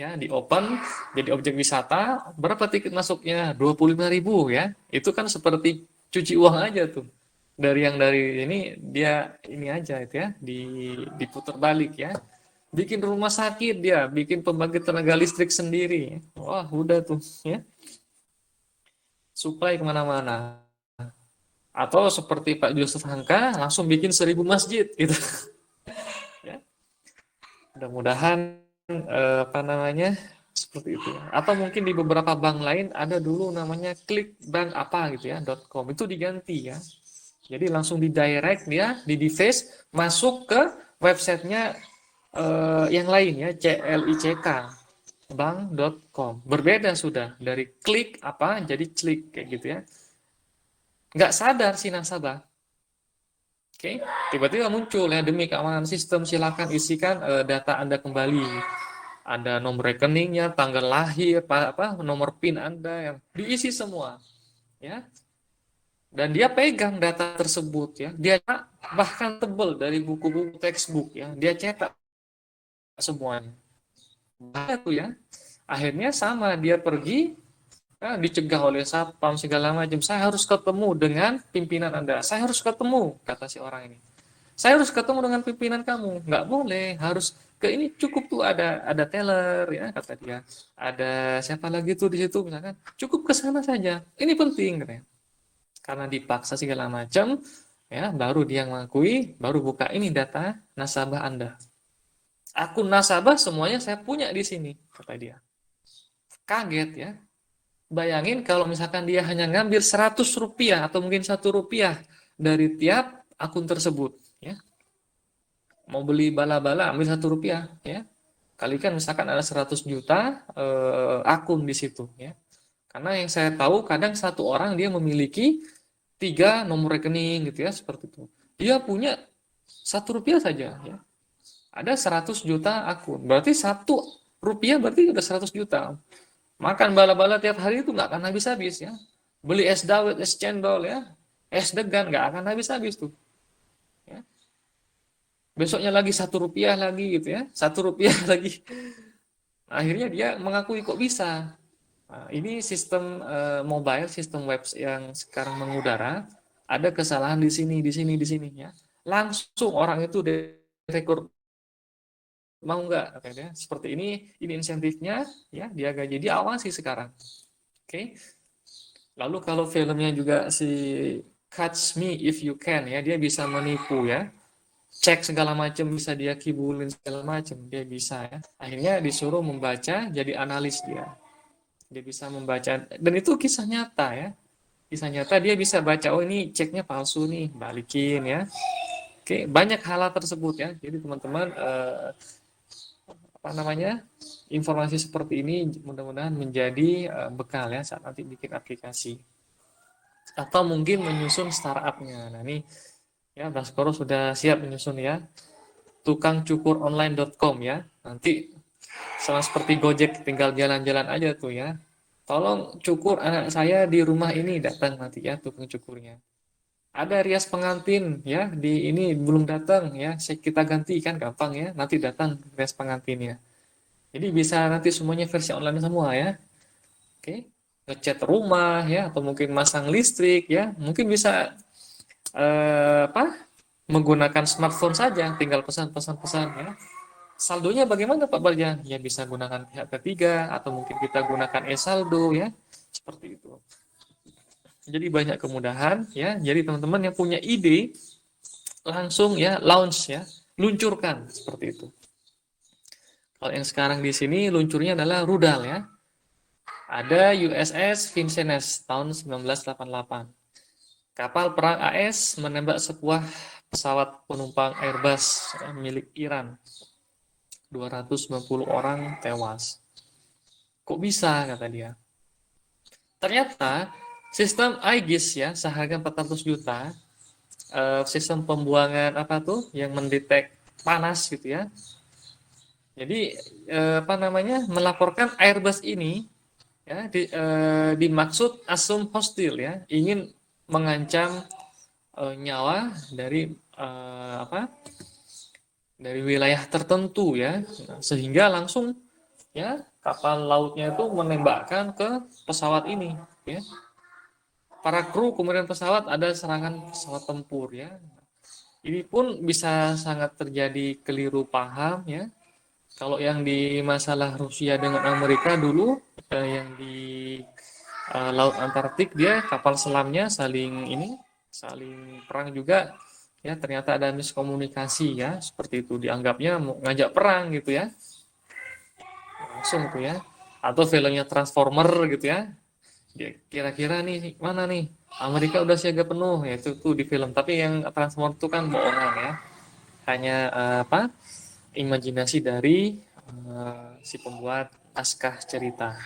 Ya, di open jadi objek wisata. Berapa tiket masuknya? 25.000 ya. Itu kan seperti cuci uang aja tuh. Dari ini dia ini aja itu ya, diputar balik ya. Bikin rumah sakit dia, bikin pembangkit tenaga listrik sendiri. Wah, udah tuh ya. Supply kemana-mana. Atau seperti Pak Yusuf Hamka, langsung bikin 1.000 masjid gitu. Ya. Mudah-mudahan apa namanya seperti itu. Atau mungkin di beberapa bank lain ada dulu namanya klik bank apa gitu ya .com itu diganti ya. Jadi langsung di direct dia di device masuk ke websitenya yang lain ya, CLICK bank.com. Berbeda sudah dari klik apa jadi klik kayak gitu ya. Nggak sadar si nasabah. Oke, tiba-tiba muncul ya, demi keamanan sistem silakan isikan data Anda kembali. Ada nomor rekeningnya, tanggal lahir, nomor PIN Anda yang diisi semua, ya. Dan dia pegang data tersebut ya. Dia bahkan tebel dari buku-buku textbook ya. Dia cetak semuanya. Bahaya tuh ya. Akhirnya sama dia pergi, dicegah oleh satpam segala macam. Saya harus ketemu dengan pimpinan Anda. Saya harus ketemu, kata si orang ini. Saya harus ketemu dengan pimpinan kamu. Nggak boleh, harus ke ini, cukup tuh ada teller ya, kata dia. Ada siapa lagi tuh di situ misalkan. Cukup ke sana saja. Ini penting katanya. Karena dipaksa segala macam, ya baru dia mengakui, baru buka ini data nasabah Anda. Akun nasabah semuanya saya punya di sini, kata dia. Kaget ya. Bayangin kalau misalkan dia hanya ngambil 100 rupiah atau mungkin 1 rupiah dari tiap akun tersebut, ya. Mau beli bala-bala ambil 1 rupiah, ya. Kalikan misalkan ada 100 juta akun di situ, ya. Karena yang saya tahu kadang satu orang dia memiliki 3 nomor rekening gitu ya, seperti itu. Dia punya 1 rupiah saja, ya. Ada 100 juta akun. Berarti 1 rupiah berarti udah 100 juta. Makan bala-bala tiap hari itu nggak akan habis-habis ya. Beli es dawet, es cendol ya, es degan nggak akan habis-habis tuh. Ya. Besoknya lagi 1 rupiah lagi gitu ya, 1 rupiah lagi. Akhirnya dia mengakui kok bisa. Nah, ini sistem mobile, sistem web yang sekarang mengudara. Ada kesalahan di sini, di sini, di sini ya. Langsung orang itu direkrut, mau nggak katanya seperti ini insentifnya ya, dia gaji, dia awasi sekarang. Oke. Lalu kalau filmnya juga si Catch Me If You Can ya, dia bisa menipu ya, cek segala macam, bisa dia kibulin segala macam, dia bisa ya. Akhirnya disuruh membaca, jadi analis dia bisa membaca, dan itu kisah nyata ya, kisah nyata. Dia bisa baca, oh ini ceknya palsu nih, balikin ya. Oke, banyak hal tersebut ya. Jadi teman-teman apa namanya, informasi seperti ini mudah-mudahan menjadi bekal ya saat nanti bikin aplikasi atau mungkin menyusun startupnya. Nah ini ya, Baskoro sudah siap menyusun ya, tukangcukuronline.com ya. Nanti sama seperti Gojek, tinggal jalan-jalan aja tuh ya. Tolong cukur anak saya di rumah ini, datang nanti ya tukang cukurnya. Ada rias pengantin ya, di ini belum datang ya, kita ganti kan gampang ya, nanti datang rias pengantinnya. Jadi bisa nanti semuanya versi online semua ya. Oke. Ngecat rumah ya, atau mungkin masang listrik ya, mungkin bisa apa? Menggunakan smartphone saja, tinggal pesan-pesan-pesan ya. Saldonya bagaimana Pak Barja? Ya bisa gunakan pihak ketiga atau mungkin kita gunakan e-saldo ya. Seperti itu. Jadi banyak kemudahan ya. Jadi teman-teman yang punya ide langsung ya launch ya, luncurkan seperti itu. Kalau yang sekarang di sini luncurnya adalah rudal ya. Ada USS Vincennes tahun 1988. Kapal perang AS menembak sebuah pesawat penumpang Airbus milik Iran. 290 orang tewas. Kok bisa, kata dia. Ternyata sistem Aegis ya, seharga 400 juta, sistem pembuangan apa tuh yang mendetek panas gitu ya. Jadi apa namanya, melaporkan Airbus ini ya dimaksud asum hostil ya, ingin mengancam nyawa dari apa, dari wilayah tertentu ya. Nah, sehingga langsung ya kapal lautnya itu menembakkan ke pesawat ini ya. Para kru kemudian pesawat, ada serangan pesawat tempur ya. Ini pun bisa sangat terjadi keliru paham ya. Kalau yang di masalah Rusia dengan Amerika dulu, yang di Laut Antartik, dia kapal selamnya saling perang juga ya, ternyata ada miskomunikasi ya, seperti itu, dianggapnya mau ngajak perang gitu ya, langsung tuh ya. Atau filmnya Transformer gitu ya, dia kira-kira nih mana nih Amerika udah siaga penuh ya, itu tuh di film, tapi yang Transformer itu kan bohongan ya. hanya imajinasi dari si pembuat naskah cerita.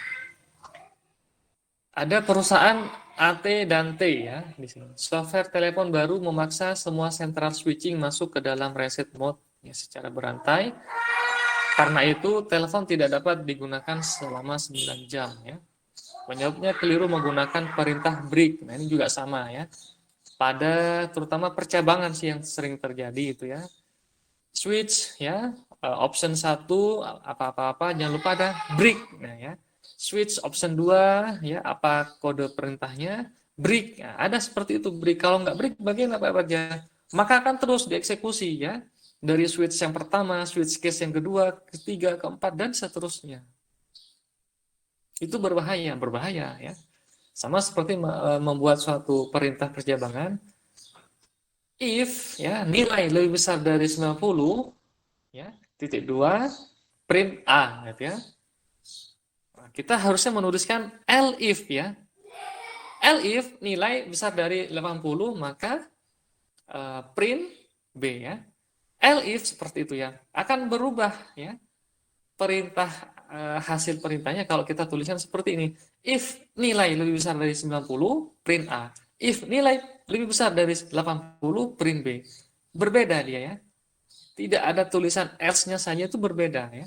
Ada perusahaan AT dan T ya di sini. Software telepon baru memaksa semua central switching masuk ke dalam reset mode ya, secara berantai. Karena itu telepon tidak dapat digunakan selama 9 jam ya. Penyebabnya keliru menggunakan perintah break. Nah, ini juga sama ya. Pada terutama percabangan sih yang sering terjadi itu ya. Switch ya, option 1 apa-apa jangan lupa ada break. Nah ya. Switch option 2 ya, apa kode perintahnya? Break. Nah, ada seperti itu break. Kalau nggak break bagaimana Pak Bagja? Maka akan terus dieksekusi ya. Dari switch yang pertama, switch case yang kedua, ketiga, keempat dan seterusnya. Itu berbahaya ya. Sama seperti membuat suatu perintah percabangan, if ya nilai lebih besar dari 90 ya, titik 2 print A gitu ya. Nah, kita harusnya menuliskan elif ya. Elif nilai besar dari 80 maka print B ya. Elif seperti itu ya. Akan berubah ya. Perintah hasil perintahnya kalau kita tuliskan seperti ini. If nilai lebih besar dari 90, print A. If nilai lebih besar dari 80, print B. Berbeda dia ya. Tidak ada tulisan else-nya saja itu berbeda ya.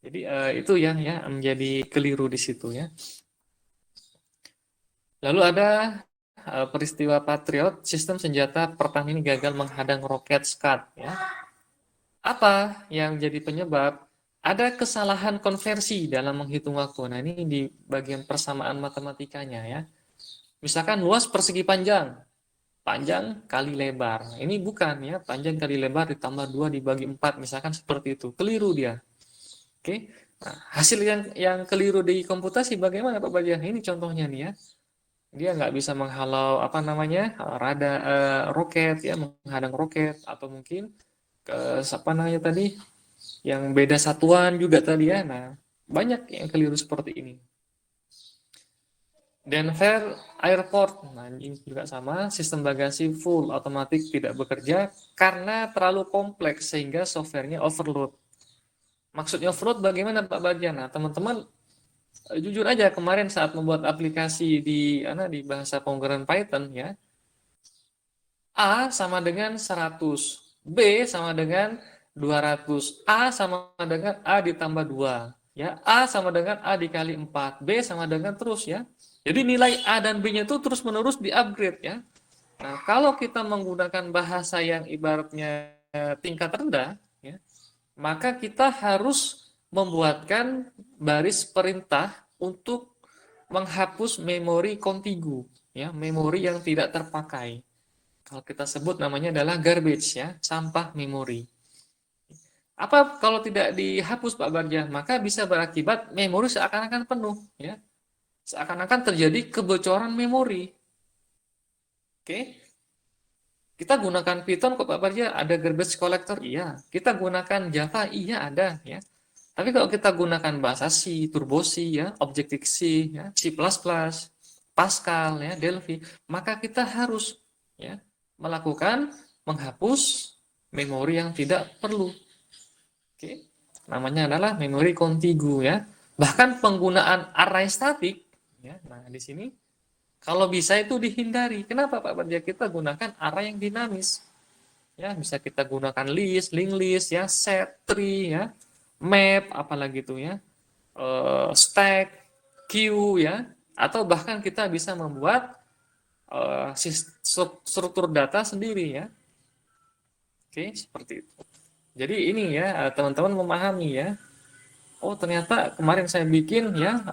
Jadi itu yang ya menjadi keliru di situ ya. Lalu ada peristiwa Patriot, sistem senjata pertahanan ini gagal menghadang roket Scud ya. Apa yang jadi penyebab? Ada kesalahan konversi dalam menghitung waktu. Nah, ini di bagian persamaan matematikanya ya. Misalkan luas persegi panjang, panjang kali lebar. Ini bukan ya, panjang kali lebar ditambah 2 dibagi 4, misalkan seperti itu. Keliru dia. Oke. Nah, hasil yang keliru di komputasi bagaimana Pak Bajan? Ini contohnya nih ya. Dia nggak bisa menghalau apa namanya? Roket ya, menghadang roket atau mungkin apa namanya tadi? Yang beda satuan juga tadi ya. Nah, banyak yang keliru seperti ini. Denver Airport, nah ini juga sama, sistem bagasi full otomatis tidak bekerja karena terlalu kompleks sehingga softwarenya overload. Maksudnya overload bagaimana Pak Badjan? Nah, teman-teman jujur aja kemarin saat membuat aplikasi di bahasa pemrograman Python ya, A sama dengan 100, B sama dengan 200, A sama dengan A ditambah 2, ya, A sama dengan A dikali 4, B sama dengan terus ya. Jadi nilai A dan B-nya itu terus-menerus di-upgrade ya. Nah, kalau kita menggunakan bahasa yang ibaratnya tingkat rendah ya, maka kita harus membuatkan baris perintah untuk menghapus memori kontigu ya, memori yang tidak terpakai. Kalau kita sebut namanya adalah garbage ya, sampah memori. Apa kalau tidak dihapus Pak Barja? Maka bisa berakibat memori seakan-akan penuh ya. Seakan-akan terjadi kebocoran memori. Oke. Kita gunakan Python kok Pak Barja, ada garbage collector? Iya. Kita gunakan Java? Iya ada ya. Tapi kalau kita gunakan bahasa C, Turbo C ya, Objective C ya, C++, Pascal ya, Delphi, maka kita harus ya melakukan menghapus memori yang tidak perlu. Oke. Namanya adalah memori kontigu ya. Bahkan penggunaan array statik ya. Nah, di sini kalau bisa itu dihindari. Kenapa Pak Barja? Kita gunakan array yang dinamis. Ya, bisa kita gunakan list, linked list ya, set, tree ya, map apalagi itu ya. Stack, queue ya, atau bahkan kita bisa membuat struktur data sendiri ya. Oke, seperti itu. Jadi ini ya teman-teman memahami ya. Oh ternyata kemarin saya bikin ya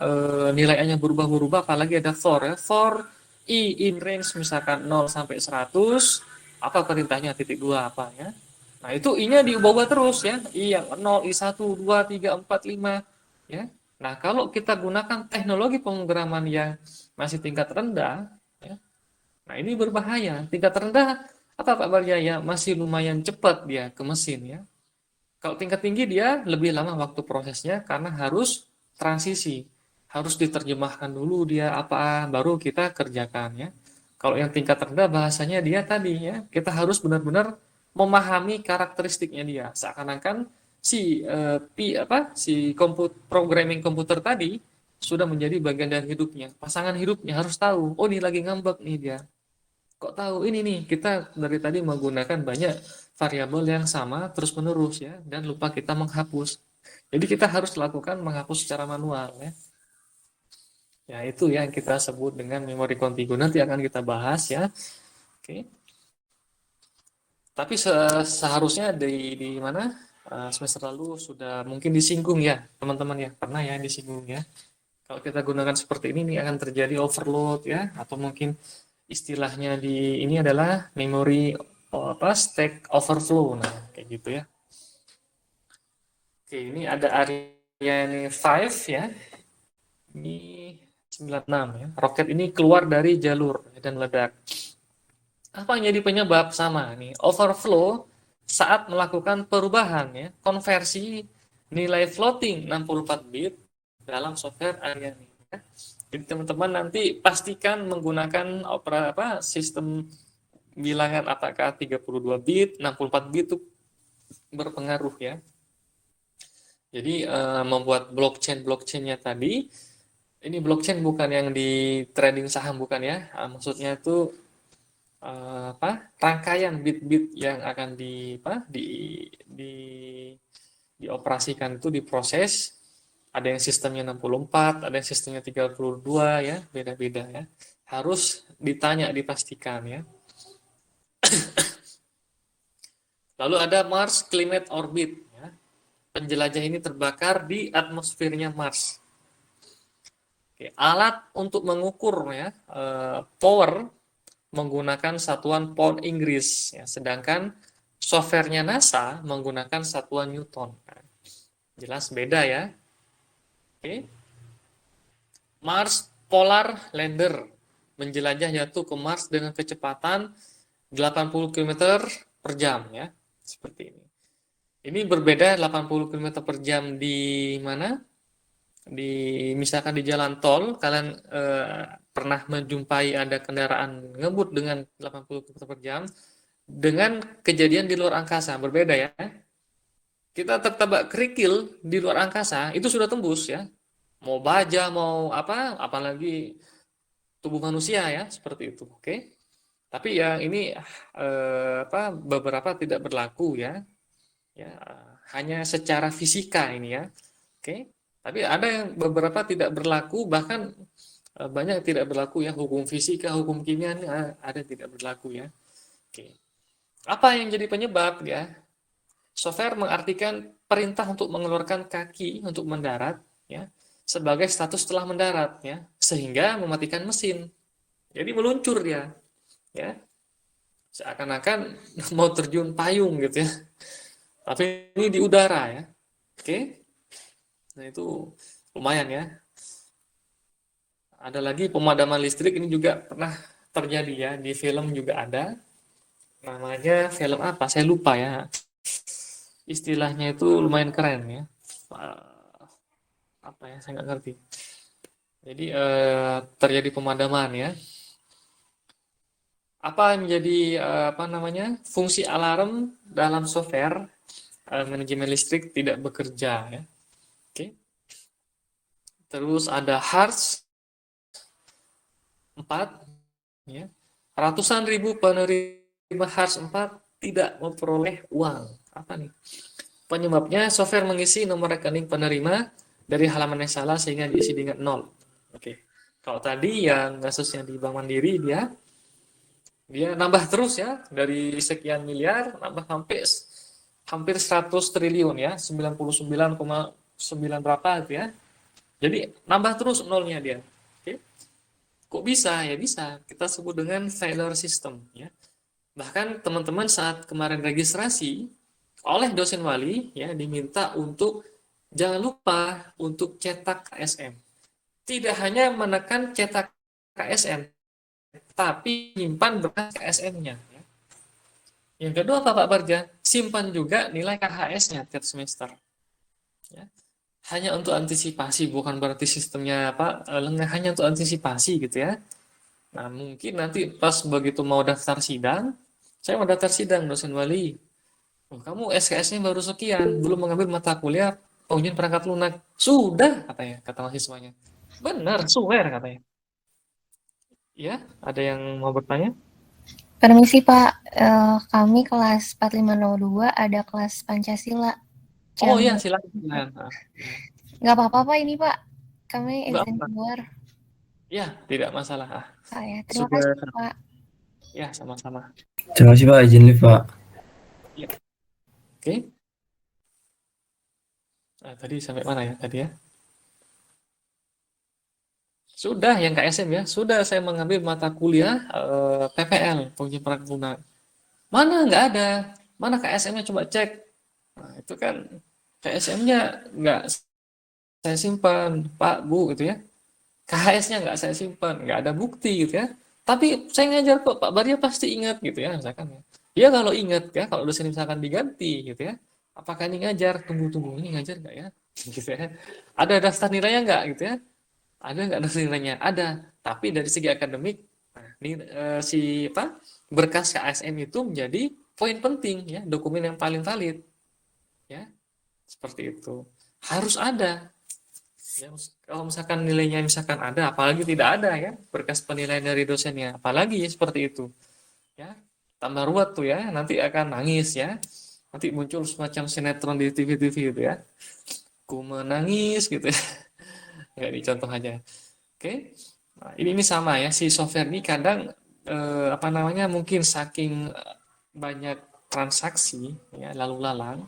nilainya berubah-berubah, apalagi ada for ya. For i in range misalkan 0 sampai 100, apa perintahnya titik 2 apa ya. Nah itu i-nya diubah-ubah terus ya. I yang 0, I1, 2, 3, 4, 5 ya. Nah kalau kita gunakan teknologi pemrograman yang masih tingkat rendah ya, nah ini berbahaya. Tingkat rendah apa Pak Barjaya? Masih lumayan cepat dia ke mesin ya. Kalau tingkat tinggi dia lebih lama waktu prosesnya karena harus transisi. Harus diterjemahkan dulu dia apa, baru kita kerjakan ya. Kalau yang tingkat rendah bahasanya dia tadi ya, kita harus benar-benar memahami karakteristiknya dia. Seakan-akan si programming komputer tadi sudah menjadi bagian dari hidupnya. Pasangan hidupnya harus tahu, oh ini lagi ngambek nih dia. Kok tahu ini nih, kita dari tadi menggunakan banyak variabel yang sama terus-menerus ya, dan lupa kita menghapus. Jadi kita harus lakukan menghapus secara manual ya. Ya itu yang kita sebut dengan memori kontigu. Nanti akan kita bahas ya. Oke. Tapi seharusnya di mana semester lalu sudah mungkin disinggung ya teman-teman ya, pernah ya disinggung ya. Kalau kita gunakan seperti ini akan terjadi overload ya, atau mungkin istilahnya di ini adalah memory stack overflow, nah kayak gitu ya. Oke, ini ada Ariane 5 ya, ini 96 ya. Roket ini keluar dari jalur dan meledak. Apa yang jadi penyebab? Sama nih, overflow saat melakukan perubahan ya, konversi nilai floating 64 bit dalam software Ariane ya. Jadi teman-teman nanti pastikan menggunakan sistem bilangan apakah 32 bit, 64 bit itu berpengaruh ya. Jadi membuat blockchain-blockchainnya tadi, ini blockchain bukan yang di trading saham bukan ya, maksudnya itu rangkaian bit-bit yang akan dioperasikan itu diproses. Ada yang sistemnya 64, ada yang sistemnya 32 ya, beda-beda ya. Harus ditanya, dipastikan ya. Lalu ada Mars Climate Orbit ya. Penjelajah ini terbakar di atmosfernya Mars. Oke, alat untuk mengukur ya power menggunakan satuan pound Inggris ya, sedangkan softwarenya NASA menggunakan satuan Newton. Jelas beda ya. Oke. Mars Polar Lander menjelajah jatuh ke Mars dengan kecepatan 80 km per jam ya. Seperti ini. Ini berbeda 80 km per jam di mana? Misalkan di jalan tol, kalian pernah menjumpai ada kendaraan ngebut dengan 80 km per jam, dengan kejadian di luar angkasa berbeda ya. Kita tertabak kerikil di luar angkasa itu sudah tembus ya, mau baja mau apalagi tubuh manusia ya, seperti itu. Oke, tapi yang ini beberapa tidak berlaku ya, hanya secara fisika ini ya. Oke, tapi ada yang beberapa tidak berlaku, bahkan banyak yang tidak berlaku ya, hukum fisika, hukum kimia ini ada tidak berlaku ya. Oke, apa yang jadi penyebab ya? Software mengartikan perintah untuk mengeluarkan kaki untuk mendarat ya sebagai status telah mendarat ya, sehingga mematikan mesin. Jadi meluncur dia ya. Seakan-akan mau terjun payung gitu ya. Tapi ini di udara ya. Oke. Nah, itu lumayan ya. Ada lagi pemadaman listrik, ini juga pernah terjadi ya, di film juga ada. Namanya film apa? Saya lupa ya. Istilahnya itu lumayan keren ya. Apa ya, saya nggak ngerti. Jadi terjadi pemadaman ya. Apa yang menjadi fungsi alarm dalam software manajemen listrik tidak bekerja ya. Oke. Terus ada HARS 4 ya. Ratusan ribu penerima HARS 4 tidak memperoleh uang. Apa nih? Penyebabnya software mengisi nomor rekening penerima dari halaman yang salah sehingga diisi dengan 0. Oke. Kalau tadi yang kasusnya di Bank Mandiri dia nambah terus ya, dari sekian miliar nambah hampir 100 triliun ya, 99,9 berapa gitu ya. Jadi nambah terus nolnya dia. Oke. Kok bisa? Ya bisa. Kita sebut dengan failure system ya. Bahkan teman-teman saat kemarin registrasi oleh dosen wali ya diminta untuk jangan lupa untuk cetak KSM. Tidak hanya menekan cetak KSM, tapi simpan berkas KSM-nya. Ya. Yang kedua apa Pak Barja? Simpan juga nilai KHS-nya tiap semester. Ya. Hanya untuk antisipasi, bukan berarti sistemnya lengah, hanya untuk antisipasi gitu ya. Nah mungkin nanti pas begitu mau daftar sidang, Saya mau daftar sidang dosen wali. Oh, kamu SKS-nya baru sekian, belum mengambil mata kuliah pengujian perangkat lunak. Sudah, katanya, kata mahasiswanya. Benar, swear katanya. Ya, ada yang mau bertanya? Permisi Pak, kami kelas 4502 ada kelas Pancasila Oh jam. ya, silakan. Silakan. Ah, ya. Nggak apa-apa Pak ini Pak, kami Enggak izin apa. keluar. Ya, tidak masalah. Ah, Pak ya, terima kasih sudah. Pak. Ya, sama-sama. Terima kasih Pak, izin live Pak. Ya, oke. Nah, tadi sampai mana ya tadi ya? Sudah yang KSM ya. Sudah saya mengambil mata kuliah PPL, pengujian perangkat lunak. Mana nggak ada. Mana KSM-nya coba cek. Nah, itu kan KSM-nya nggak saya simpan, Pak, Bu, gitu ya. KHS-nya nggak saya simpan, nggak ada bukti gitu ya. Tapi saya ngajar kok, Pak Barya pasti ingat gitu ya, misalkan ya. Ya kalau ingat ya, kalau dosen misalkan diganti gitu ya. Apakah ini ngajar? Tunggu-tunggu, ini ngajar nggak ya? Gitu ya. Ada daftar nilainya nggak gitu ya? Ada nggak daftar nilainya? Ada. Tapi dari segi akademik, nah, ini si apa? Berkas KSM itu menjadi poin penting ya, dokumen yang paling valid ya, seperti itu. Harus ada. Ya, kalau misalkan nilainya misalkan ada, apalagi tidak ada ya berkas penilaian dari dosennya, apalagi seperti itu, ya tambah ruwet tuh ya, nanti akan nangis ya, nanti muncul semacam sinetron di TV-TV itu ya, ku menangis gitu ya, nggak dicontoh aja, oke. Nah, ini sama ya si software ini kadang apa namanya mungkin saking banyak transaksi ya lalu lalang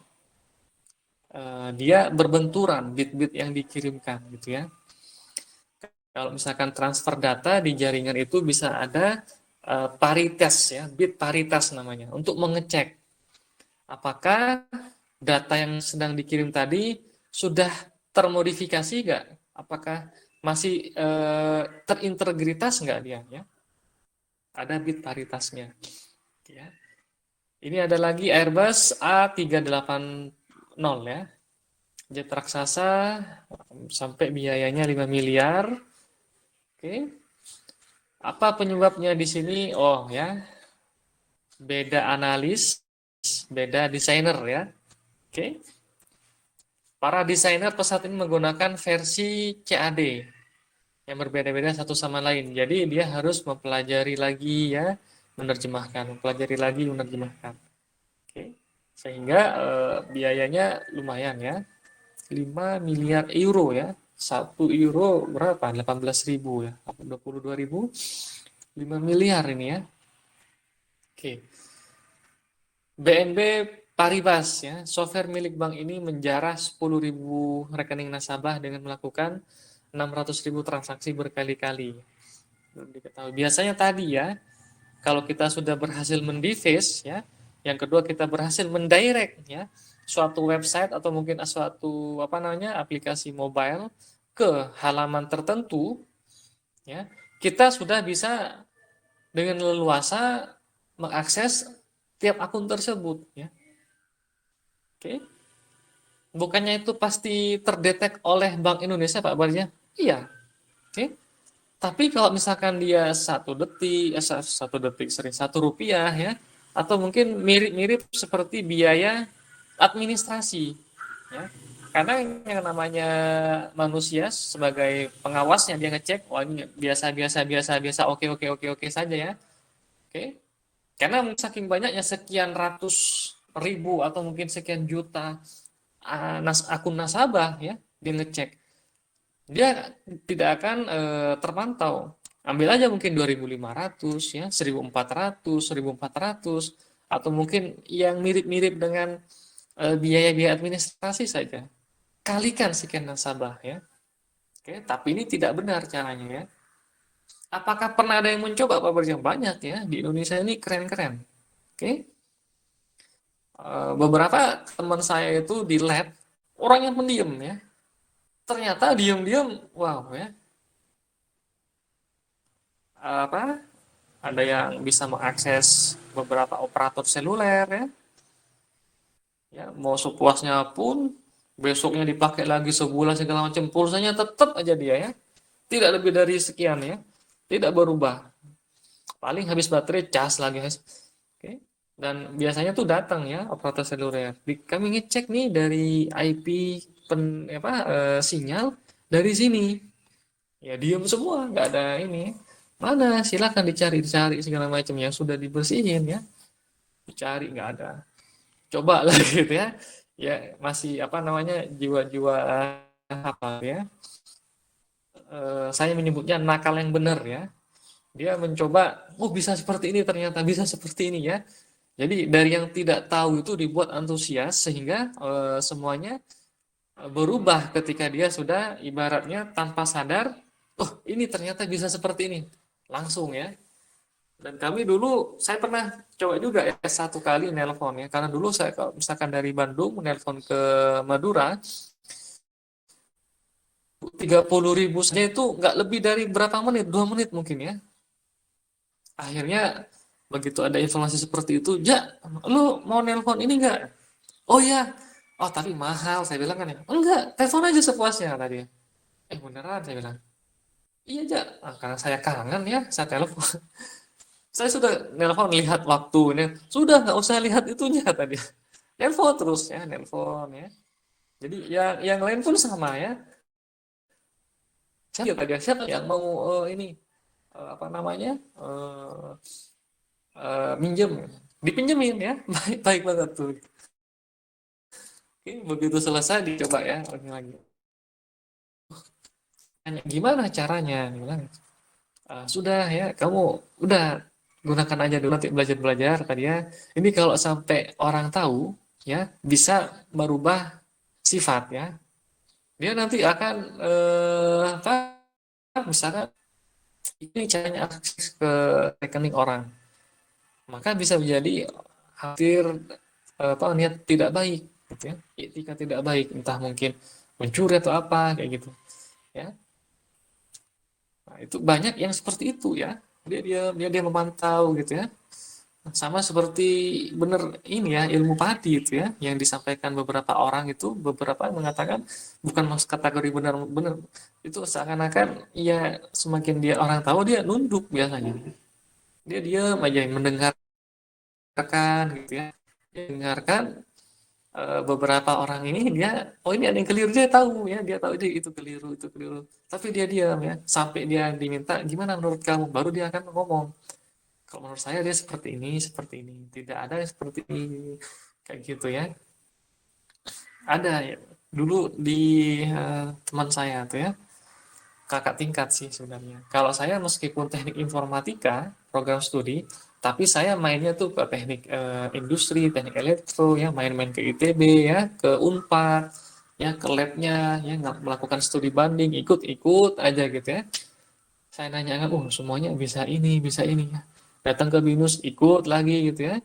dia berbenturan bit-bit yang dikirimkan gitu ya. Kalau misalkan transfer data di jaringan itu bisa ada paritas ya, bit paritas namanya, untuk mengecek apakah data yang sedang dikirim tadi sudah termodifikasi nggak, apakah masih terintegritas nggak dia ya, ada bit paritasnya ya. Ini ada lagi Airbus A380 ya, jet raksasa sampai biayanya 5 miliar. Oke. Apa penyebabnya di sini? Oh ya, beda analis, beda desainer ya. Oke. Para desainer pesawat ini menggunakan versi CAD yang berbeda-beda satu sama lain. Jadi dia harus mempelajari lagi ya, menerjemahkan, mempelajari lagi, menerjemahkan. Oke. Sehingga biayanya lumayan ya. 5 miliar euro ya. 1 euro berapa? 18.000 ya. 22.000. 5 miliar ini ya. Oke. BNB Paribas ya, software milik bank ini menjarah 10.000 rekening nasabah dengan melakukan 600.000 transaksi berkali-kali. Belum diketahui. Biasanya tadi ya, kalau kita sudah berhasil mendeface ya, yang kedua kita berhasil mendirect ya suatu website atau mungkin suatu apa namanya aplikasi mobile ke halaman tertentu ya, kita sudah bisa dengan leluasa mengakses tiap akun tersebut ya. Oke. Bukannya itu pasti terdetek oleh Bank Indonesia, Pak Barja? Iya. Oke. Tapi kalau misalkan dia 1 detik, 1 detik sering 1 rupiah ya, atau mungkin mirip-mirip seperti biaya administrasi, ya. Karena yang namanya manusia sebagai pengawasnya dia ngecek, wah ini biasa biasa biasa biasa, oke oke oke oke saja ya, oke. Karena saking banyaknya sekian ratus ribu atau mungkin sekian juta akun nasabah ya dia ngecek, dia tidak akan terpantau. Ambil aja mungkin 2.500 ya, 1.400 1.400 atau mungkin yang mirip-mirip dengan biaya-biaya administrasi saja, kalikan sekian nasabah ya. Oke, tapi ini tidak benar caranya ya. Apakah pernah ada yang mencoba, Pak Berjam? Banyak ya, di Indonesia ini keren-keren. Oke. Beberapa teman saya itu di lab orang yang pendiam ya, ternyata diam-diam wow ya, apa ada yang bisa mengakses beberapa operator seluler ya mau sepuasnya pun, besoknya dipakai lagi sebulan segala macam, pulsanya tetap aja dia ya, tidak lebih dari sekian ya, tidak berubah, paling habis baterai cas lagi. Oke. Dan biasanya tuh datang ya operator seluler. Kami ngecek nih dari IP sinyal dari sini. Ya diem semua, nggak ada ini. Mana? Silakan dicari segala macam yang sudah dibersihin ya. Dicari nggak ada. Coba lah gitu ya. Ya masih jiwa-jiwa apa ya? Saya menyebutnya nakal yang benar ya. Dia mencoba, oh bisa seperti ini ternyata bisa seperti ini ya. Jadi dari yang tidak tahu itu dibuat antusias sehingga semuanya berubah ketika dia sudah ibaratnya tanpa sadar, oh ini ternyata bisa seperti ini. Langsung ya. Dan kami dulu, saya pernah coba juga ya satu kali nelpon ya. Karena dulu saya kalau misalkan dari Bandung menelpon ke Madura, 30.000 saja itu nggak lebih dari berapa menit, 2 menit mungkin ya. Akhirnya begitu ada informasi seperti itu, ja, lu mau nelpon ini nggak? Oh ya, oh tapi mahal, saya bilang kan ya. Enggak, telepon aja sepuasnya tadi. Beneran saya bilang. Iya ja, karena saya kangen ya, saya telepon. Saya sudah nelpon lihat waktunya, sudah nggak usah lihat itunya tadi. Nelpon terus ya, nelpon ya. Jadi yang lain pun sama ya. Saya tadi siapa yang mau ini apa namanya minjem, dipinjemin ya, baik baik banget tuh. Oke, begitu selesai dicoba ya, ini lagi. Tanya gimana caranya, bilang sudah ya, kamu udah gunakan aja dulu nanti belajar tadi ya. Ini kalau sampai orang tahu ya, bisa merubah sifat ya. Dia nanti akan apa misalnya ini caranya akses ke rekening orang, maka bisa menjadi hampir niat tidak baik gitu ya, etika tidak baik, entah mungkin mencuri atau apa kayak gitu ya. Nah, itu banyak yang seperti itu ya, dia memantau gitu ya, sama seperti benar ini ya ilmu padi itu ya yang disampaikan beberapa orang, itu beberapa yang mengatakan bukan maksud kategori benar-benar, itu seakan-akan ya semakin dia orang tahu dia nunduk biasanya, dia diam aja mendengarkan gitu ya, dia dengarkan beberapa orang ini, dia oh ini ada yang keliru, dia tahu ya, dia tahu dia itu keliru, tapi dia diam ya sampai dia diminta gimana menurut kamu, baru dia akan ngomong kalau menurut saya dia seperti ini tidak ada yang seperti ini kayak gitu ya. Ada ya dulu di teman saya tuh ya, kakak tingkat sih sebenarnya. Kalau saya meskipun teknik informatika, program studi, tapi saya mainnya tuh ke teknik industri, teknik elektro, ya main-main ke ITB, ya ke Unpad, ya ke labnya, ya nggak melakukan studi banding, ikut-ikut aja gitu ya. Saya nanya kan, semuanya bisa ini ya. Datang ke BINUS, ikut lagi gitu ya.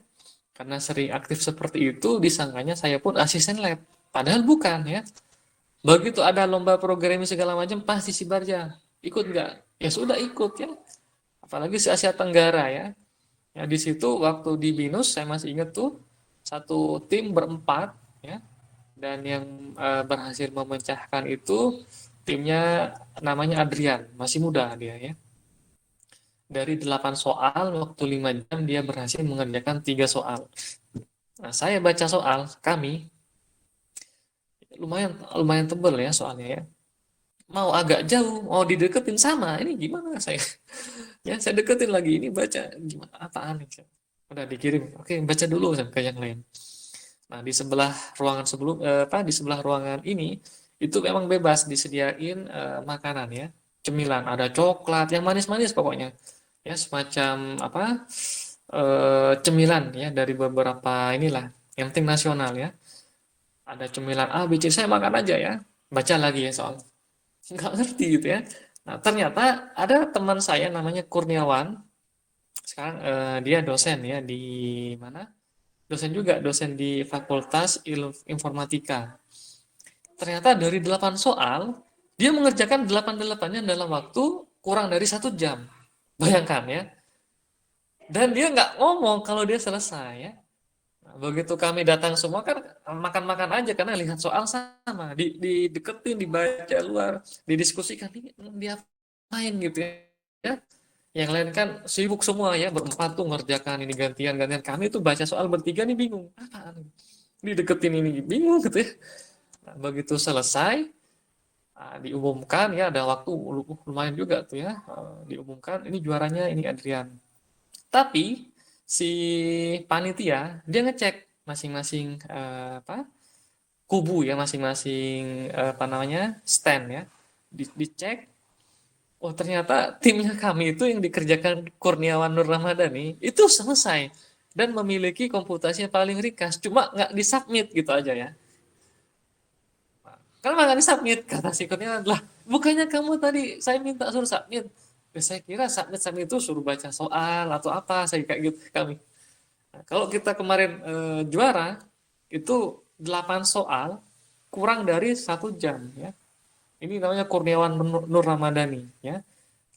Karena sering aktif seperti itu, disangkanya saya pun asisten lab. Padahal bukan ya. Begitu ada lomba programming segala macam, pasti si Barja ikut nggak? Ya sudah ikut ya. Apalagi se Asia Tenggara ya. Ya di situ waktu di BINUS saya masih ingat tuh satu tim berempat ya. Dan yang berhasil memecahkan itu timnya namanya Adrian, masih muda dia ya. Dari 8 soal waktu 5 jam dia berhasil mengerjakan 3 soal. Nah, saya baca soal kami lumayan lumayan tebel ya soalnya ya, mau agak jauh mau dideketin sama ini gimana saya ya, saya deketin lagi ini baca gimana apaan nih, udah dikirim oke baca dulu ke yang lain. Nah di sebelah ruangan di sebelah ruangan ini itu memang bebas disediain makanan ya, cemilan, ada coklat yang manis-manis pokoknya ya, semacam cemilan ya dari beberapa inilah yang penting nasional ya, ada cemilan A, B, C, saya makan aja ya. Baca lagi ya soal. Nggak ngerti gitu ya. Nah, ternyata ada teman saya namanya Kurniawan. Sekarang dia dosen ya di mana? Dosen juga, dosen di Fakultas Ilmu Informatika. Ternyata dari 8 soal, dia mengerjakan 8-8-nya dalam waktu kurang dari 1 jam. Bayangkan ya. Dan dia nggak ngomong kalau dia selesai ya. Begitu kami datang semua kan makan-makan aja karena lihat soal sama, dideketin, dibaca luar, didiskusikan ini dia main gitu ya. Yang lain kan sibuk semua ya, berempat tuh ngerjakan ini gantian-gantian. Kami tuh baca soal bertiga nih bingung. Apaan? Dideketin ini bingung gitu ya. Nah, begitu selesai, diumumkan ya, ada waktu lumayan juga tuh ya. Diumumkan ini juaranya ini Adrian. Tapi si panitia dia ngecek masing-masing apa kubu ya, masing-masing apa namanya stand ya, dicek. Oh ternyata timnya kami itu yang dikerjakan Kurniawan Nur Ramadhani itu selesai dan memiliki komputasi yang paling ringkas, cuma nggak disubmit gitu aja ya. Kenapa nggak disubmit? Kata si Kurniawan, lah bukannya kamu tadi saya minta suruh submit. Ya, saya kira submit itu suruh baca soal atau apa, saya kayak gitu kami. Nah, kalau kita kemarin juara itu 8 soal kurang dari 1 jam ya. Ini namanya Kurniawan Nur Ramadhani ya.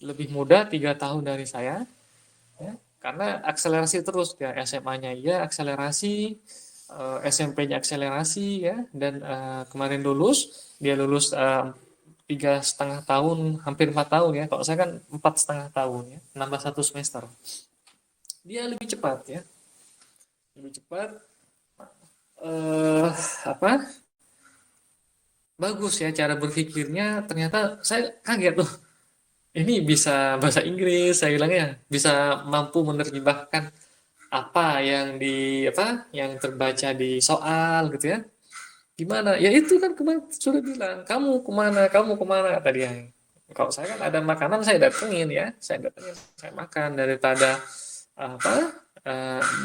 Lebih muda 3 tahun dari saya ya. Karena akselerasi terus ya, SMA-nya ya akselerasi, SMP-nya akselerasi ya, dan kemarin dia lulus 3,5 tahun, hampir 4 tahun ya. Kalau saya kan 4,5 tahun ya, nambah 1 semester. Dia lebih cepat ya, lebih cepat. eh Apa? Bagus ya cara berpikirnya. Ternyata saya kaget tuh. Ini bisa bahasa Inggris, saya bilangnya bisa mampu menerjemahkan apa yang yang terbaca di soal gitu ya. Gimana? Ya itu kan kemarin sudah bilang, kamu kemana kata dia. Kalau saya kan ada makanan saya datengin ya, saya makan daripada apa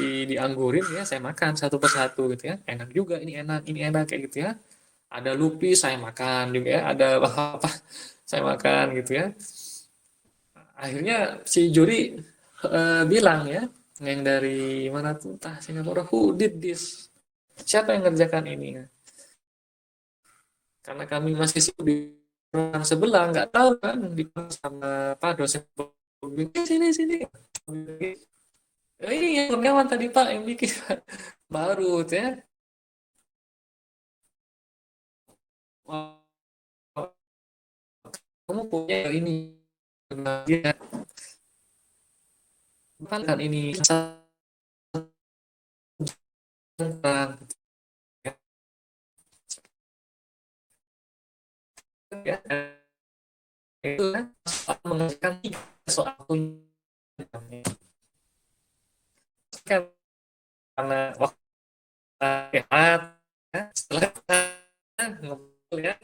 dianggurin ya, saya makan satu persatu gitu ya. Enak juga, ini enak kayak gitu ya. Ada lupis saya makan juga ya, ada apa saya makan gitu ya. Akhirnya si juri bilang ya, yang dari mana tuh, entah Singapura, who did this? Siapa yang ngerjakan ini? Karena kami masih sibuk di ruangan sebelah, nggak tahu kan di sama apa dosen pembimbing, sini sini. Ini yang Kurniawan tadi Pak yang bikin baru tuh ya. Wah, kamu punya ini dia kan ini tentang ya, itu kan mengerjakan 3 soal kan, karena waktu hemat ya, setelah ngobrol ya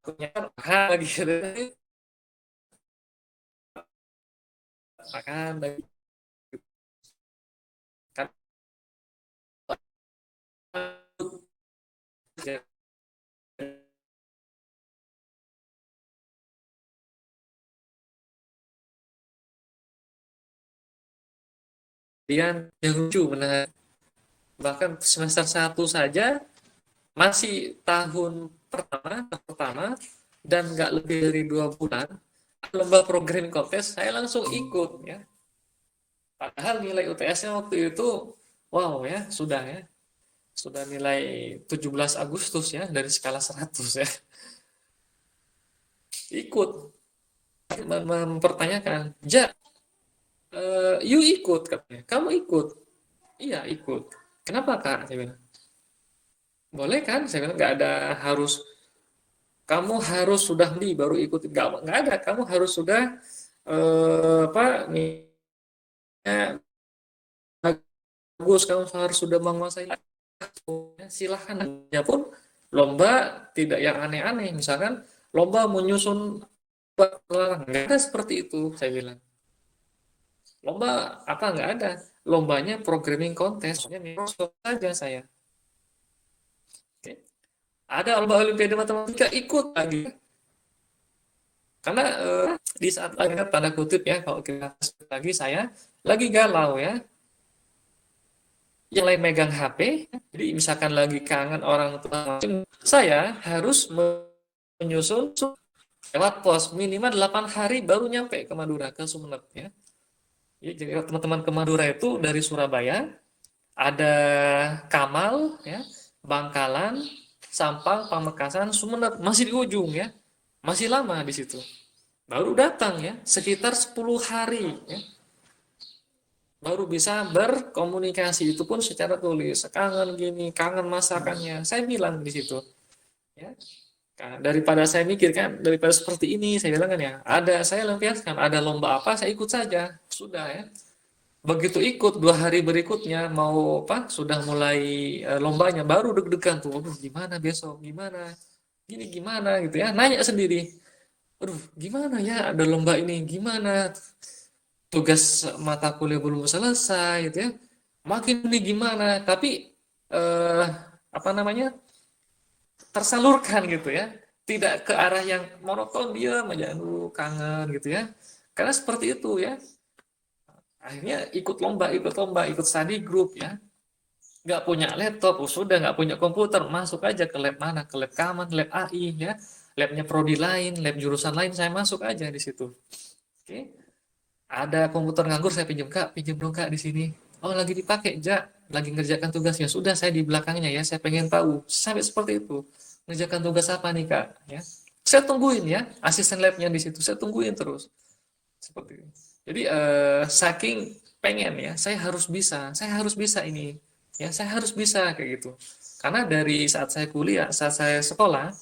punya kan lagi gitu, makan lagi kan. Kemudian yang lucu benar, bahkan semester 1 saja masih tahun pertama dan nggak lebih dari 2 bulan lomba programming contest saya langsung ikut ya, padahal nilai UTS-nya waktu itu wow ya, sudah nilai 17 Agustus ya dari skala 100 ya. Ikut mempertanyakan, Ja, you ikut katanya, kamu ikut, iya ikut, kenapa Kak, saya bilang. Boleh kan, saya bilang nggak ada harus kamu harus sudah beli baru ikut, nggak ada, kamu harus sudah apa nih bagus, kamu harus sudah menguasai. Silahkan aja pun lomba tidak yang aneh-aneh, misalkan lomba menyusun nggak ada seperti itu, saya bilang. Lomba apa nggak ada, lombanya programming contest Microsoft saja saya. Oke. Ada lomba olimpiade matematika ikut lagi, karena di saat lagi tanda kutip ya, kalau kita lagi saya lagi galau ya, yang lain megang HP, jadi misalkan lagi kangen orang tua, saya harus menyusun lewat pos minimal 8 hari baru nyampe ke Madura, ke Sumeneb ya. Jadi teman-teman ke Madura itu dari Surabaya, ada Kamal ya, Bangkalan, Sampang, Pamekasan, Sumeneb, masih di ujung ya, masih lama di situ. Baru datang ya, sekitar 10 hari ya, baru bisa berkomunikasi, itu pun secara tulis, kangen gini, kangen masakannya. Saya bilang di situ ya. Daripada saya mikir kan, daripada seperti ini, saya bilang kan ya, saya lampiaskan, ada lomba apa, saya ikut saja, sudah ya. Begitu ikut 2 hari berikutnya mau apa, sudah mulai lombanya, baru deg-degan tuh, aduh gimana besok, gimana, gini gimana gitu ya, nanya sendiri, aduh gimana ya ada lomba ini, gimana tugas mata kuliah belum selesai gitu ya, makin ini gimana, tapi apa namanya, tersalurkan gitu ya, tidak ke arah yang monoton dia aja, aduh kangen gitu ya, karena seperti itu ya, akhirnya ikut study group ya, nggak punya laptop, sudah nggak punya komputer, masuk aja ke lab mana, ke lab Kaman, lab AI ya, labnya prodi lain, lab jurusan lain, saya masuk aja di situ. Oke, ada komputer nganggur, saya pinjam kak, pinjam dong kak di sini. Oh lagi dipakai, ja, lagi ngerjakan tugasnya, sudah saya di belakangnya ya, saya pengen tahu, sampai seperti itu, ngerjakan tugas apa nih kak, ya, saya tungguin ya, asisten labnya di situ, saya tungguin terus, seperti itu. Jadi saking pengen ya, saya harus bisa ini, ya, saya harus bisa kayak gitu. Karena dari saat saya kuliah, saat saya sekolah,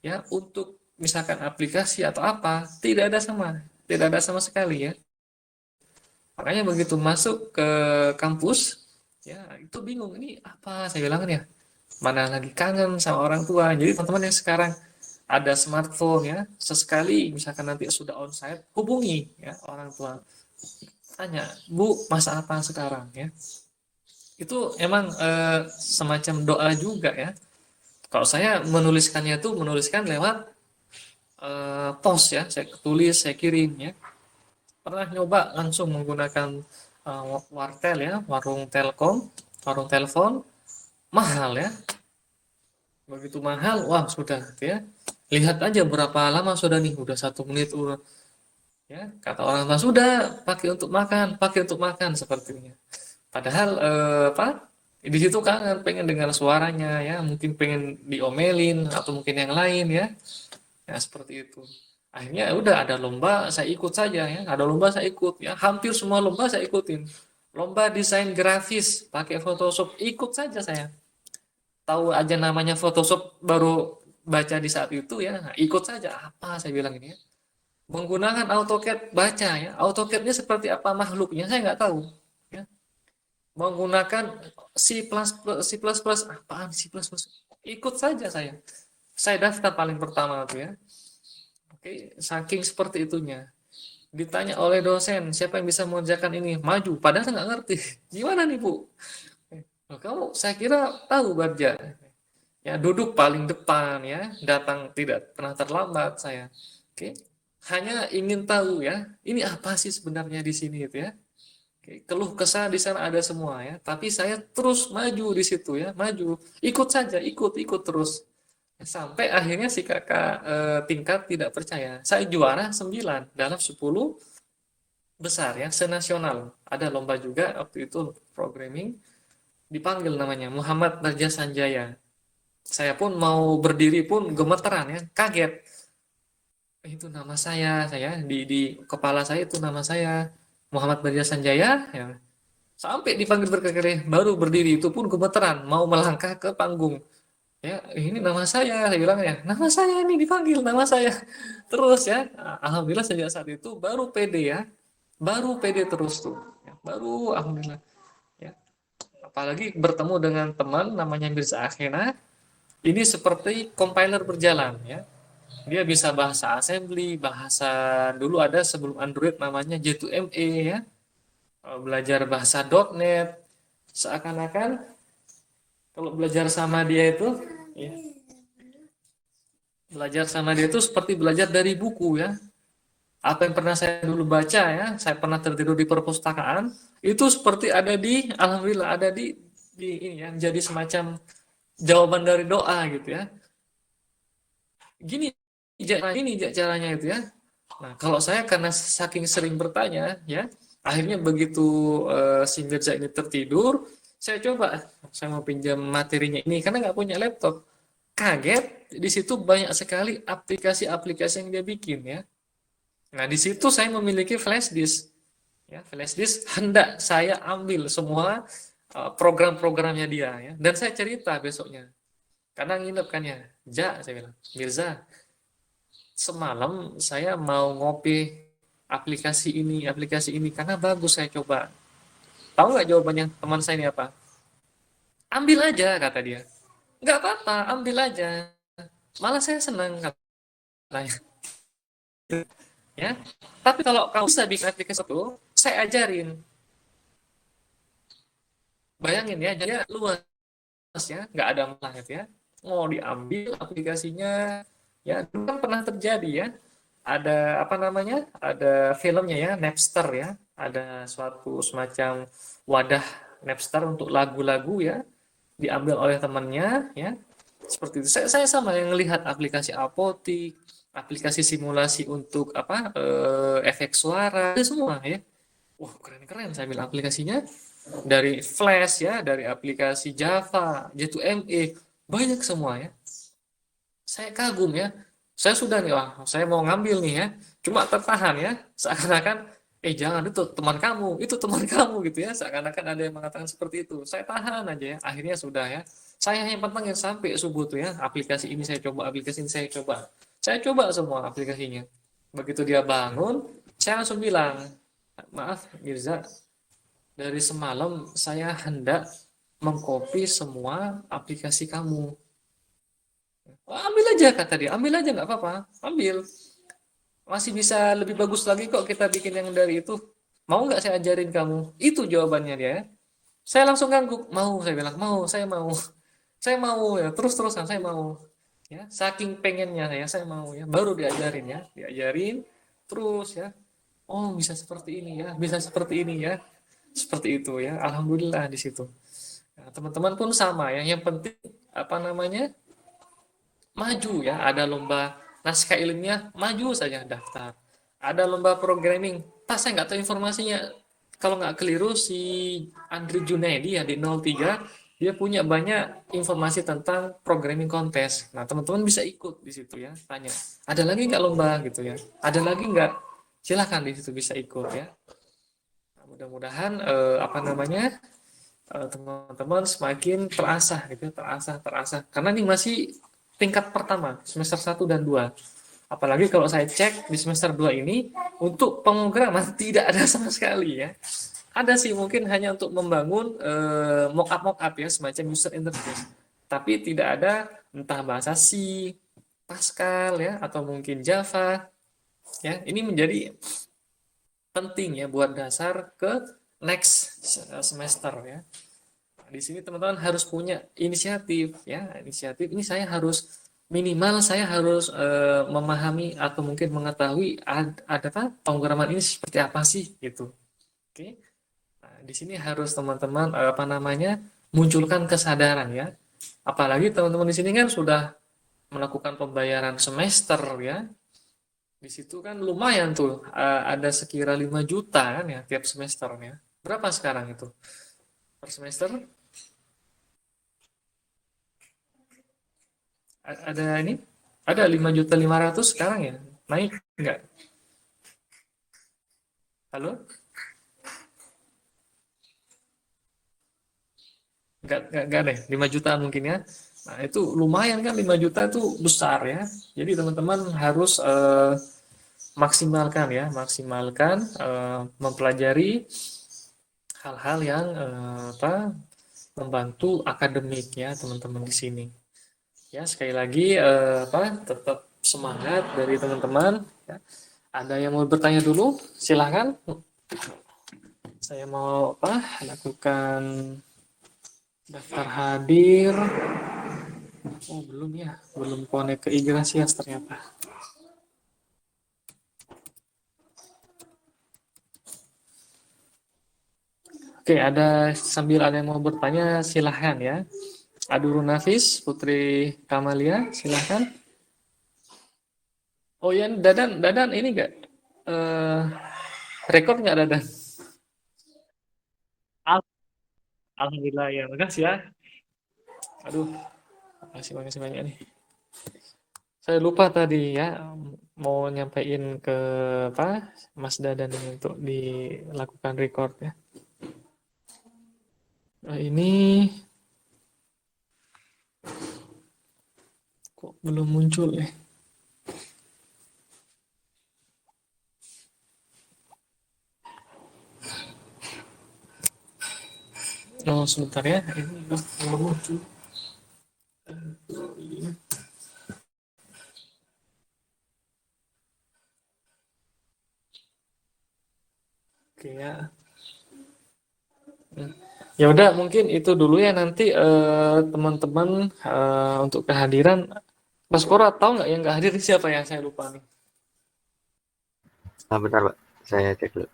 ya, untuk misalkan aplikasi atau apa, tidak ada sama sekali ya. Makanya begitu masuk ke kampus, ya itu bingung ini apa, saya bilang kan ya, mana lagi kangen sama orang tua. Jadi teman-teman yang sekarang ada smartphone ya, sesekali misalkan nanti sudah onsite, hubungi ya orang tua, tanya, Bu, masa apa sekarang ya. Itu emang semacam doa juga ya. Kalau saya menuliskannya itu menuliskan lewat pos ya, saya tulis, saya kirim ya. Pernah nyoba langsung menggunakan wartel ya, warung telkom, warung telepon, mahal ya. Begitu mahal, wah sudah ya. Lihat aja berapa lama sudah nih, udah 1 menit udah ya. Kata orang tua sudah pakai untuk makan sepertinya. Padahal apa? Di situ kan pengen dengar suaranya ya, mungkin pengen diomelin atau mungkin yang lain ya. Ya seperti itu. Akhirnya udah ada lomba, saya ikut saja ya. Ada lomba saya ikut ya. Hampir semua lomba saya ikutin. Lomba desain grafis pakai Photoshop, ikut saja saya. Tahu aja namanya Photoshop, baru baca di saat itu ya. Nah, ikut saja, apa saya bilang ini ya. Menggunakan AutoCAD, baca ya. AutoCAD-nya seperti apa makhluknya saya nggak tahu ya. Menggunakan C++, apaan C++, ikut saja saya daftar paling pertama tuh ya. Oke, saking seperti itunya, ditanya oleh dosen siapa yang bisa mengerjakan ini, maju, padahal nggak ngerti. Gimana nih Bu? "Oh, kamu saya kira tahu Bagja ya, duduk paling depan ya, datang tidak pernah terlambat saya. Oke, hanya ingin tahu ya, ini apa sih sebenarnya di sini itu ya. Oke, keluh kesah di sana ada semua ya, tapi saya terus maju di situ ya, maju, ikut saja, ikut terus. Sampai akhirnya si kakak tingkat tidak percaya. Saya juara 9 dalam 10 besar ya, senasional. Ada lomba juga waktu itu programming, dipanggil namanya Muhammad Narja Sanjaya. Saya pun mau berdiri pun gemeteran ya, kaget. Itu nama saya di kepala saya itu nama saya Muhammad Narja Sanjaya ya. Sampai dipanggil berkali-kali baru berdiri, itu pun gemeteran mau melangkah ke panggung. Ya, ini nama saya bilang ya, nama saya ini dipanggil nama saya. Terus ya, alhamdulillah sejak saat itu baru pede ya, baru pede terus tuh, ya, baru alhamdulillah. Ya, apalagi bertemu dengan teman namanya Mirza Akhena, ini seperti compiler berjalan ya. Dia bisa bahasa assembly, bahasa dulu ada sebelum Android namanya J2ME ya, belajar bahasa .NET, seakan-akan kalau belajar sama dia itu, ya, belajar sama dia itu seperti belajar dari buku ya. Apa yang pernah saya dulu baca ya, saya pernah tertidur di perpustakaan, itu seperti ada di, alhamdulillah ada di ini ya, jadi semacam jawaban dari doa gitu ya. Gini, caranya itu ya. Nah, kalau saya karena saking sering bertanya ya, akhirnya begitu si Mirza ini tertidur, saya coba, saya mau pinjam materinya ini karena nggak punya laptop. Kaget, di situ banyak sekali aplikasi-aplikasi yang dia bikin ya. Nah, di situ saya memiliki flash disk. Ya, flash disk hendak saya ambil semua program-programnya dia ya. Dan saya cerita besoknya. Karena nginep kan ya. Saya bilang, Mirza, semalam saya mau ngopi aplikasi ini karena bagus saya coba. Tahu nggak jawabannya teman saya ini apa? Ambil aja kata dia. Nggak apa-apa, ambil aja. Malah saya senang katanya. Ya, tapi kalau kamu bisa bikin aplikasi itu, saya ajarin. Bayangin ya, jadi luas ya, nggak ada masalah gitu ya. Mau diambil aplikasinya, ya dulu kan pernah terjadi ya. Ada apa namanya? Ada filmnya ya, Napster ya. Ada suatu semacam wadah Napster untuk lagu-lagu ya, diambil oleh temannya ya. Seperti itu. Saya sama yang melihat aplikasi apotik, aplikasi simulasi untuk apa efek suara, ada semua ya. Wah, keren-keren saya bilang aplikasinya dari Flash ya, dari aplikasi Java, J2ME, banyak semua ya. Saya kagum ya. Saya sudah nih, wah, saya mau ngambil nih ya. Cuma tertahan ya, seakan-akan jangan itu teman kamu gitu ya. Seakan-akan ada yang mengatakan seperti itu. Saya tahan aja ya. Akhirnya sudah ya. Saya yang pantengin sampai subuh tuh ya. Aplikasi ini saya coba, aplikasi ini saya coba. Saya coba semua aplikasinya. Begitu dia bangun, saya langsung bilang, maaf Mirza, dari semalam saya hendak mengcopy semua aplikasi kamu. "Oh, ambil aja kata dia, ambil aja nggak apa-apa, ambil. Masih bisa lebih bagus lagi kok kita bikin yang dari itu. Mau nggak saya ajarin kamu?" Itu jawabannya dia. Saya langsung ganggu, mau saya bilang, mau, saya mau ya, terus-terusan saya mau. Ya, saking pengennya saya mau ya, baru diajarin ya, diajarin terus ya. Oh bisa seperti ini ya, bisa seperti ini ya, seperti itu ya. Alhamdulillah di situ. Nah, teman-teman pun sama ya. Yang penting apa namanya maju ya. Ada lomba naskah ilmiah, maju saja daftar. Ada lomba programming, saya nggak tahu informasinya. Kalau nggak keliru si Andri Junaidi ya di 03 dia punya banyak informasi tentang programming kontes. Nah teman-teman bisa ikut di situ ya. Tanya, ada lagi nggak lomba gitu ya? Ada lagi nggak? Silahkan di situ bisa ikut ya. Nah, mudah-mudahan apa namanya teman-teman semakin terasah gitu, terasah karena ini masih tingkat pertama semester 1 dan 2. Apalagi kalau saya cek di semester 2 ini untuk pemrograman tidak ada sama sekali ya. Ada sih mungkin hanya untuk membangun mockup ya semacam user interface, tapi tidak ada entah bahasa C, Pascal ya atau mungkin Java ya. Ini menjadi penting ya buat dasar ke next semester ya. Di sini teman-teman harus punya inisiatif ya. Inisiatif ini saya harus memahami atau mungkin mengetahui ada apa pemrograman ini seperti apa sih gitu. Oke. Nah, di sini harus teman-teman apa namanya munculkan kesadaran ya. Apalagi teman-teman di sini kan sudah melakukan pembayaran semester ya. Di situ kan lumayan tuh ada sekira 5 juta kan ya tiap semesternya. Berapa sekarang itu per semester? Ada ini ada 5.500.000 sekarang ya naik enggak? Halo, enggak deh 5 jutaan mungkin ya. Nah itu lumayan kan 5 juta itu besar ya. Jadi teman-teman harus maksimalkan mempelajari hal-hal yang apa membantu akademik ya teman-teman di sini. Ya sekali lagi tetap semangat dari teman-teman. Ya. Ada yang mau bertanya dulu? Silahkan. Saya mau lakukan daftar hadir. Oh belum ya, belum connect ke Igrasias ternyata. Oke, sambil ada yang mau bertanya, silahkan ya. Adurun Nafis, Putri Kamalia, silahkan. Oh ya, Dadan ini enggak? Eh, rekor nggak Dadan? Alhamdulillah ya, makasih ya. Aduh, makasih banyak nih. Saya lupa tadi ya mau nyampein ke apa Mas Dadan ini untuk dilakukan record ya. Ini kok belum muncul ya? Oh sebentar ya, ini belum muncul. Oke ya. Ya udah mungkin itu dulu ya nanti teman-teman untuk kehadiran Mas Kora tahu nggak yang nggak hadir siapa ya saya lupa nih. Bentar Pak, saya cek dulu.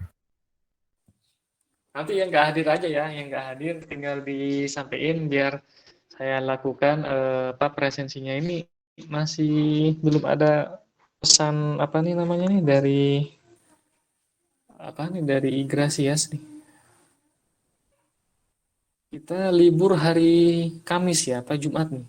Nanti yang nggak hadir aja ya, yang nggak hadir tinggal disampaikan biar saya lakukan apa presensinya ini masih belum ada pesan apa nih namanya nih dari apa nih dari Igrasias nih. Kita libur hari Kamis ya, apa Jumat nih?